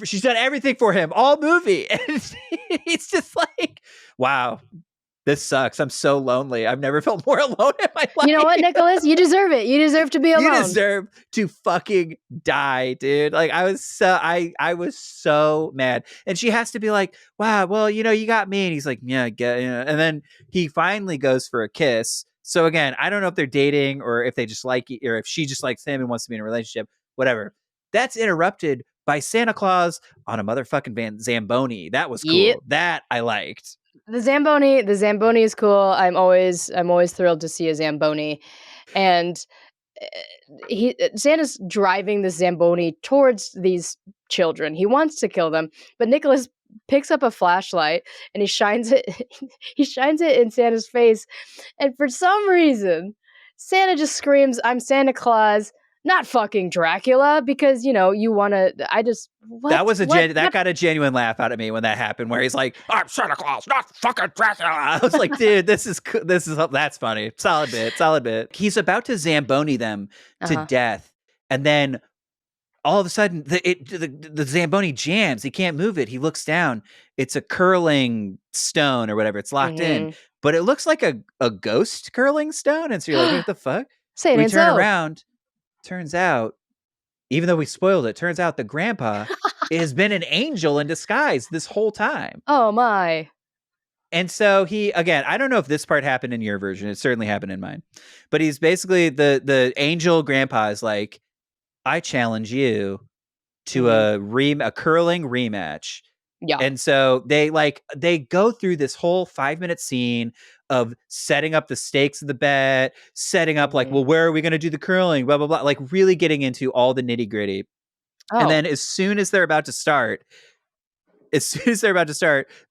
she's done everything for him all movie. And it's just like, wow, this sucks. I'm so lonely. I've never felt more alone in my You know what, life. Nicholas? You deserve it. You deserve to be You alone. deserve to fucking die, dude. Like I was so mad. And she has to be like, wow, well, you got me. And he's like, yeah, I get it. And then he finally goes for a kiss. So again, I don't know if they're dating or if they just like it, or if she just likes him and wants to be in a relationship, whatever. That's interrupted by Santa Claus on a motherfucking Zamboni. That was Yep. cool. That I liked. The Zamboni is cool. I'm always thrilled to see a Zamboni. And Santa's driving the Zamboni towards these children. He wants to kill them, but Nicholas picks up a flashlight and he shines it he shines it in Santa's face, and for some reason Santa just screams, "I'm Santa Claus, not fucking Dracula," because you want to I just That was what that got a genuine laugh out of me when that happened, where he's like, "I'm Santa Claus, not fucking Dracula." I was like, "Dude, that's funny. Solid bit, solid bit." He's about to Zamboni them to uh-huh. death, and then all of a sudden, the Zamboni jams. He can't move it. He looks down. It's a curling stone or whatever. It's locked in, Mhm. but it looks like a ghost curling stone. And so you're like, "Wait, what the fuck?" Say it We ain't turn so. around. Turns out, even though we spoiled it, turns out the grandpa has been an angel in disguise this whole time. Oh my. And so again, I don't know if this part happened in your version. It certainly happened in mine. But he's basically the angel grandpa is like, I challenge you to Mhm. a curling rematch. Yeah. And so they go through this whole 5-minute scene of setting up the stakes of the bet, setting up like, Mhm. well, where are we going to do the curling, blah blah blah, like really getting into all the nitty gritty. And Oh. then as soon as they're about to start,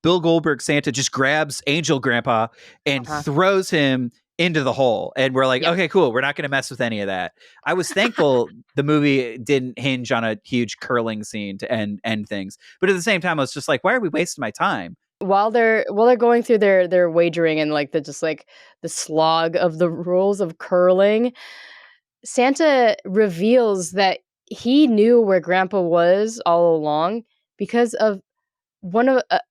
Bill Goldberg Santa just grabs Angel Grandpa and Uh-huh. throws him into the hole. And we're like, Yep. okay, cool. We're not going to mess with any of that. I was thankful the movie didn't hinge on a huge curling scene to end things. But at the same time, I was just like, why are we wasting my time? While they're going through their wagering and like the slog of the rules of curling, Santa reveals that he knew where Grandpa was all along because of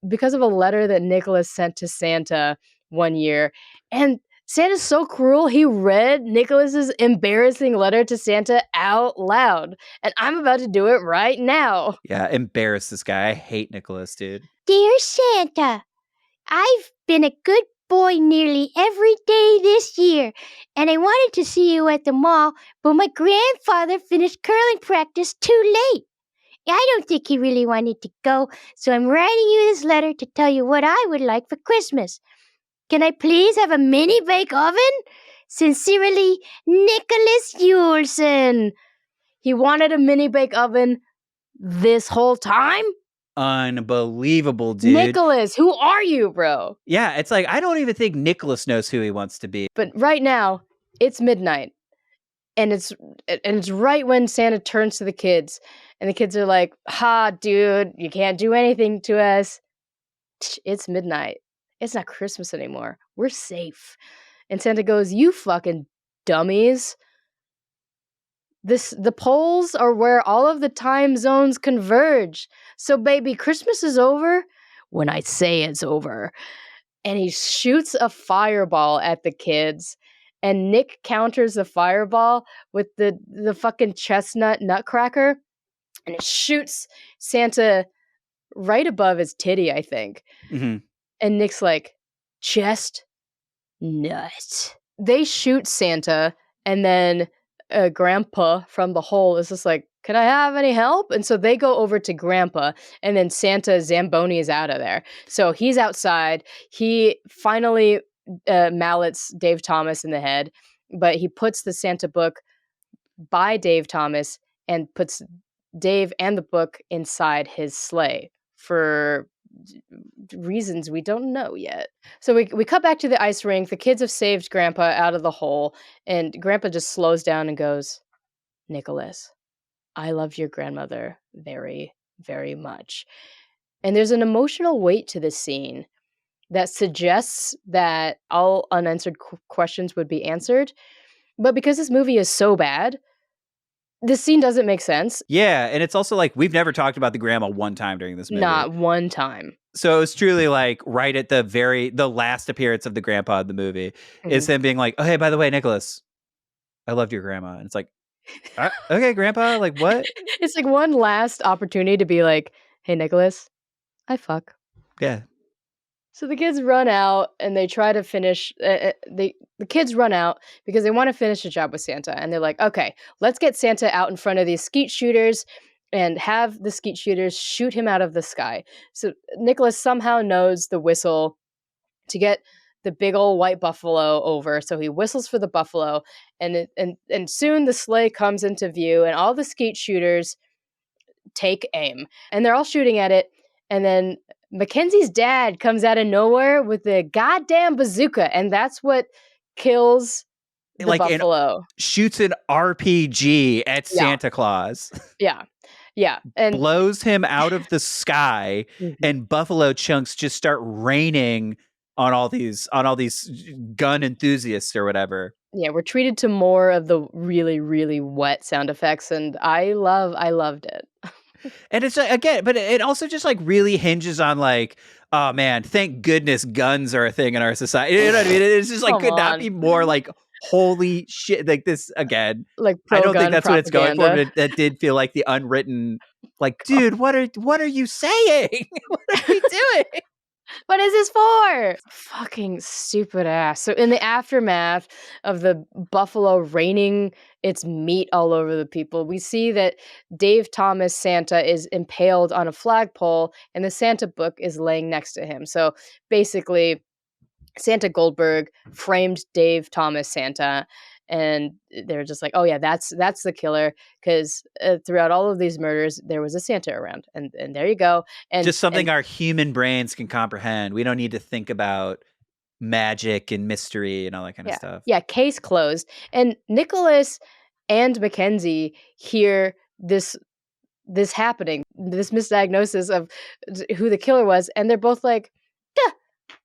because of a letter that Nicholas sent to Santa one year. And Santa's so cruel, he read Nicholas's embarrassing letter to Santa out loud. And I'm about to do it right now. Yeah, embarrass this guy. I hate Nicholas, dude. Dear Santa, I've been a good boy nearly every day this year, and I wanted to see you at the mall, but my grandfather finished curling practice too late. I don't think he really wanted to go, so I'm writing you this letter to tell you what I would like for Christmas. Can I please have a mini bake oven? Sincerely, Nicholas Yulson. He wanted a mini bake oven this whole time? Unbelievable, dude. Nicholas, who are you, bro? Yeah, it's like, I don't even think Nicholas knows who he wants to be. But right now, it's midnight. And it's right when Santa turns to the kids. And the kids are like, ha, dude, you can't do anything to us. It's midnight. It's not Christmas anymore. We're safe. And Santa goes, you fucking dummies. The poles are where all of the time zones converge. So, baby, Christmas is over when I say it's over. And he shoots a fireball at the kids. And Nick counters the fireball with the fucking chestnut nutcracker. And it shoots Santa right above his titty, I think. Mm-hmm. And Nick's like, chest nut. They shoot Santa, and then Grandpa from the hole is just like, can I have any help? And so they go over to Grandpa, and then Santa Zamboni is out of there. So he's outside. He finally mallets Dave Thomas in the head, but he puts the Santa book by Dave Thomas and puts Dave and the book inside his sleigh for reasons we don't know yet. So we cut back to the ice rink. The kids have saved Grandpa out of the hole, and Grandpa just slows down and goes, Nicholas, I love your grandmother very, very much. And there's an emotional weight to this scene that suggests that all unanswered questions would be answered. But because this movie is so bad, this scene doesn't make sense. Yeah, and it's also like, we've never talked about the grandma one time during this movie. Not one time. So it's truly like right at the last appearance of the grandpa in the movie is him being like, oh, hey, by the way, Nicholas, I loved your grandma. And it's like, okay, grandpa, like what? It's like one last opportunity to be like, hey, Nicholas, I fuck. Yeah. So the kids run out and they try to finish. The kids run out because they want to finish the job with Santa. And they're like, okay, let's get Santa out in front of these skeet shooters and have the skeet shooters shoot him out of the sky. So Nicholas somehow knows the whistle to get the big old white buffalo over. So he whistles for the buffalo, and soon the sleigh comes into view, and all the skeet shooters take aim, and they're all shooting at it. And then Mackenzie's dad comes out of nowhere with the goddamn bazooka, and that's what kills the buffalo. Shoots an RPG at Santa Claus. Yeah, and blows him out of the sky, and buffalo chunks just start raining on all these gun enthusiasts or whatever. Yeah, we're treated to more of the really, really wet sound effects, and I loved it. And it's again, but it also just like really hinges on like, oh man, thank goodness guns are a thing in our society. You know what I mean? It's just like could not be more like, holy shit, like this again. Like I don't think that's propaganda. what it's going for, but that did feel like the unwritten, like, dude, what are you saying? What are we doing? What is this for? Fucking stupid ass. So in the aftermath of the buffalo raining its meat all over the people, we see that Dave Thomas Santa is impaled on a flagpole, and the Santa book is laying next to him. So basically, Santa Goldberg framed Dave Thomas Santa, and they're just like, oh yeah, that's the killer, because throughout all of these murders there was a Santa around, and there you go. And just something our human brains can comprehend. We don't need to think about magic and mystery and all that kind of stuff. Yeah, case closed. And Nicholas and Mackenzie hear this happening, this misdiagnosis of who the killer was, and they're both like, yeah,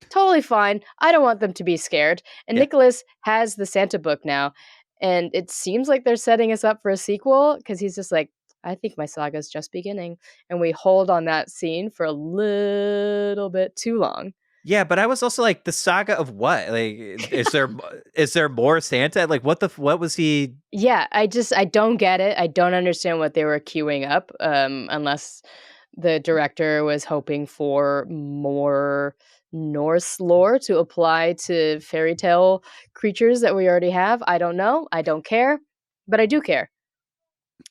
totally fine. I don't want them to be scared. And Nicholas has the Santa book now, and it seems like they're setting us up for a sequel, because he's just like, I think my saga's just beginning. And we hold on that scene for a little bit too long. Yeah, but I was also like, the saga of what? Like, is there more Santa? Like, what was he? Yeah, I don't get it. I don't understand what they were queuing up, unless the director was hoping for more Norse lore to apply to fairy tale creatures that we already have. I don't know. I don't care. But I do care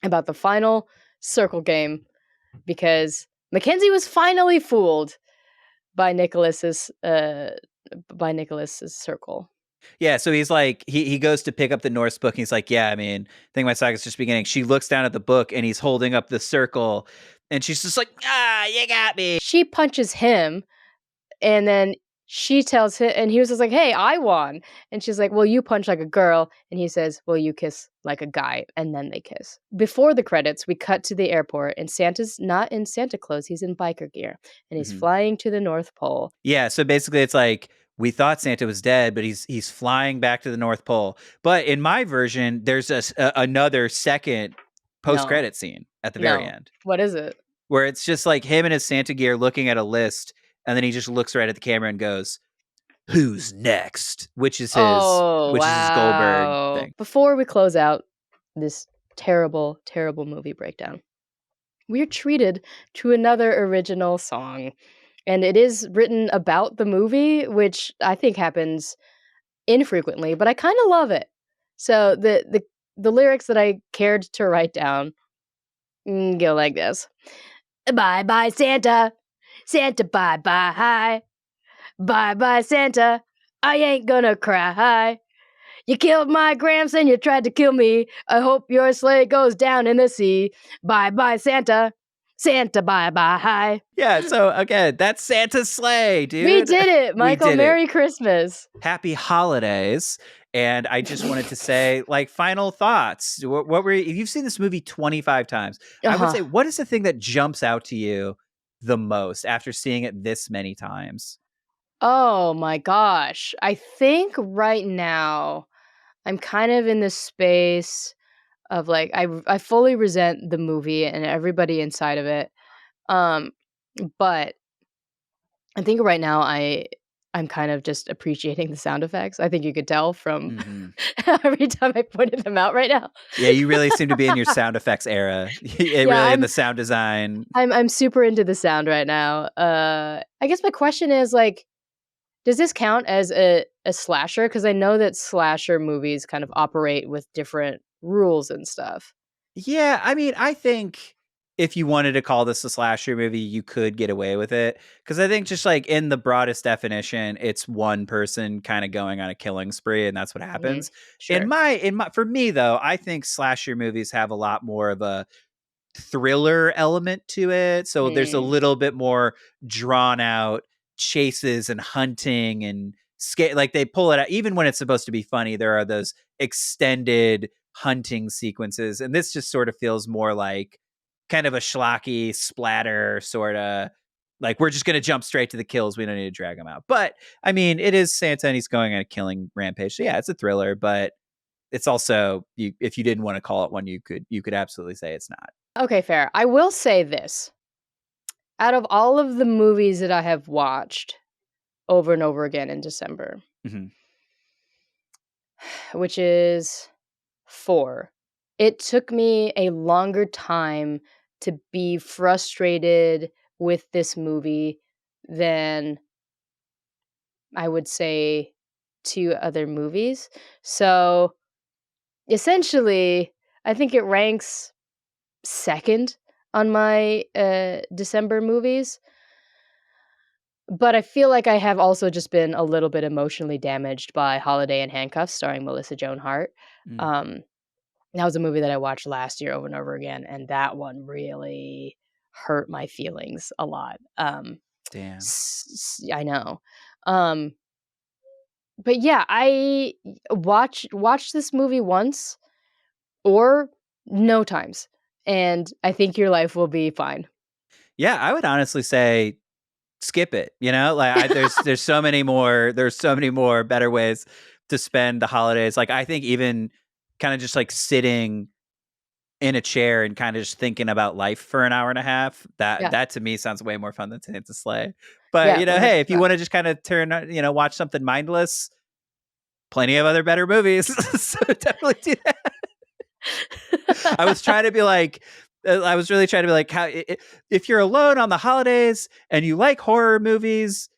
about the final circle game, because Mackenzie was finally fooled by Nicholas's circle. Yeah, so he's like, he goes to pick up the Norse book. And he's like, yeah, I mean, I think my saga's just beginning. She looks down at the book and he's holding up the circle, and she's just like, you got me. She punches him, and then she tells him, and he was just like, hey, I won. And she's like, well, you punch like a girl. And he says, well, you kiss like a guy. And then they kiss. Before the credits, we cut to the airport, and Santa's not in Santa clothes. He's in biker gear, and he's flying to the North Pole. Yeah, so basically it's like, we thought Santa was dead, but he's flying back to the North Pole. But in my version, there's another second post-credit scene at the very end. What is it? Where it's just like him in his Santa gear looking at a list, and then he just looks right at the camera and goes, "Who's next?" Which is his Goldberg thing. Before we close out this terrible, terrible movie breakdown, we're treated to another original song. And it is written about the movie, which I think happens infrequently, but I kind of love it. So the lyrics that I cared to write down go like this. Bye bye Santa, Santa bye bye, bye bye Santa, I ain't gonna cry. You killed my gramps and you tried to kill me. I hope your sleigh goes down in the sea. Bye bye Santa, Santa bye bye. Yeah, so again, that's Santa's sleigh, dude. We did it, Michael. Merry Christmas. Happy holidays. And I just wanted to say, like, final thoughts. What were you've seen this movie 25 times. I would say, what is the thing that jumps out to you the most after seeing it this many times? Oh my gosh. I think right now I'm kind of in this space of like I fully resent the movie and everybody inside of it. But I think right now I'm kind of just appreciating the sound effects. I think you could tell from every time I pointed them out right now. Yeah, you really seem to be in your sound effects era. Really in the sound design. I'm super into the sound right now. I guess my question is like, does this count as a slasher? Because I know that slasher movies kind of operate with different rules and stuff. Yeah, I mean, I think if you wanted to call this a slasher movie, you could get away with it. Because I think just like in the broadest definition, it's one person kind of going on a killing spree, and that's what happens. Sure. For me though, I think slasher movies have a lot more of a thriller element to it. So there's a little bit more drawn out chases and hunting and like they pull it out. Even when it's supposed to be funny, there are those extended hunting sequences. And this just sort of feels more like kind of a schlocky splatter sort of like, we're just going to jump straight to the kills. We don't need to drag them out. But I mean, it is Santa and he's going on a killing rampage. So yeah, it's a thriller, but it's also, if you didn't want to call it one, you could absolutely say it's not. Okay, fair. I will say this. Out of all of the movies that I have watched over and over again in December, which is 4, it took me a longer time to be frustrated with this movie than I would say 2 other movies. So essentially, I think it ranks second on my December movies. But I feel like I have also just been a little bit emotionally damaged by Holiday in Handcuffs, starring Melissa Joan Hart. That was a movie that I watched last year over and over again, and that one really hurt my feelings a lot. Damn. I know. But yeah, I watched this movie once or no times, and I think your life will be fine. Yeah, I would honestly say skip it. You know, like there's so many more better ways to spend the holidays. Like I think even kind of just like sitting in a chair and kind of just thinking about life for an hour and a half. That to me sounds way more fun than Santa's Sleigh. But you know, 100%. Hey, if you want to just kind of watch something mindless, plenty of other better movies. So definitely do that. I was really trying to be like, how if you're alone on the holidays and you like horror movies,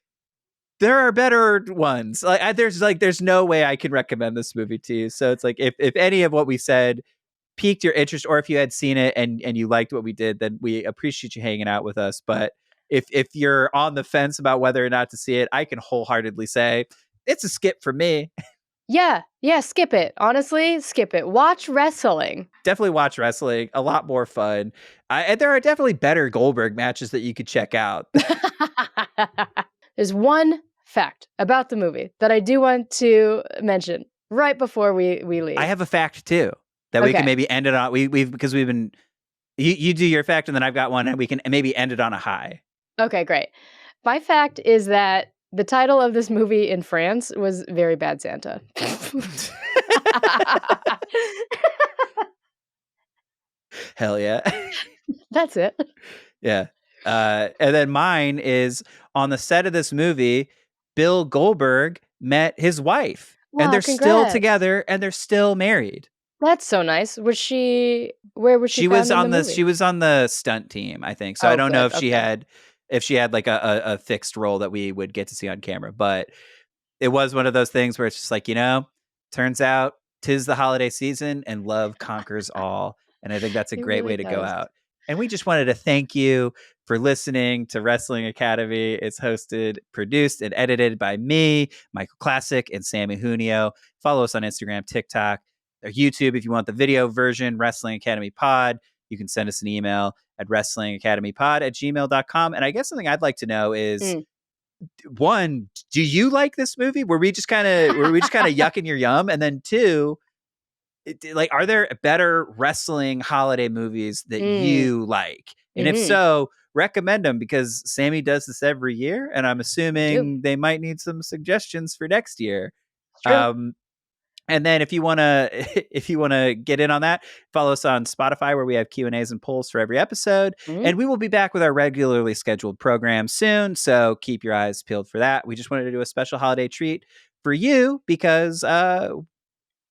there are better ones. There's no way I can recommend this movie to you. So it's like if any of what we said piqued your interest, or if you had seen it and you liked what we did, then we appreciate you hanging out with us. But if you're on the fence about whether or not to see it, I can wholeheartedly say it's a skip for me. Yeah, skip it. Honestly, skip it. Watch wrestling. Definitely watch wrestling. A lot more fun. And there are definitely better Goldberg matches that you could check out. There's one fact about the movie that I do want to mention right before we leave. I have a fact too that we can Okay. maybe end it on. Because we've been. You do your fact, and then I've got one, and we can maybe end it on a high. Okay, great. My fact is that the title of this movie in France was Very Bad Santa. Hell yeah. That's it. Yeah. And then mine is on the set of this movie, Bill Goldberg met his wife, and Wow, they're still congrats. together, and they're still married. That's so nice. Was she? Where was she? She was found in on the the movie? she was on the stunt team, I think. So Oh, I don't know good, if she had like a fixed role that we would get to see on camera, but it was one of those things where it's just like, turns out 'tis the holiday season and love conquers all. And I think that's a It great really way to go does. out. And we just wanted to thank you for listening to Wrestling Academy. It's hosted, produced, and edited by me, Michael Klasek, and Samee Junio. Follow us on Instagram, TikTok, or YouTube if you want the video version, Wrestling Academy Pod. You can send us an email at wrestlingacademypod@gmail.com. And I guess something I'd like to know is, one, do you like this movie? Were we just kind of yucking your yum? And then two, are there better wrestling holiday movies that you like? And if so, recommend them, because Samee does this every year, and I'm assuming they might need some suggestions for next year. True. And then if you want to get in on that, follow us on Spotify, where we have Q&As and polls for every episode. And we will be back with our regularly scheduled program soon. So keep your eyes peeled for that. We just wanted to do a special holiday treat for you because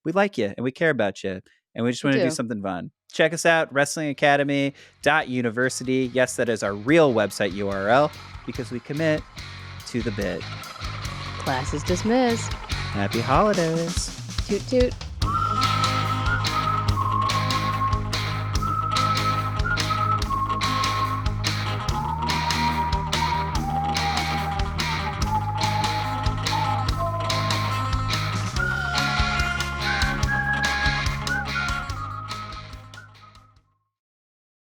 we like you and we care about you. And we just want to do something fun. Check us out, wrestlingacademy.university. Yes, that is our real website URL, because we commit to the bit. Class is dismissed. Happy holidays. Toot toot.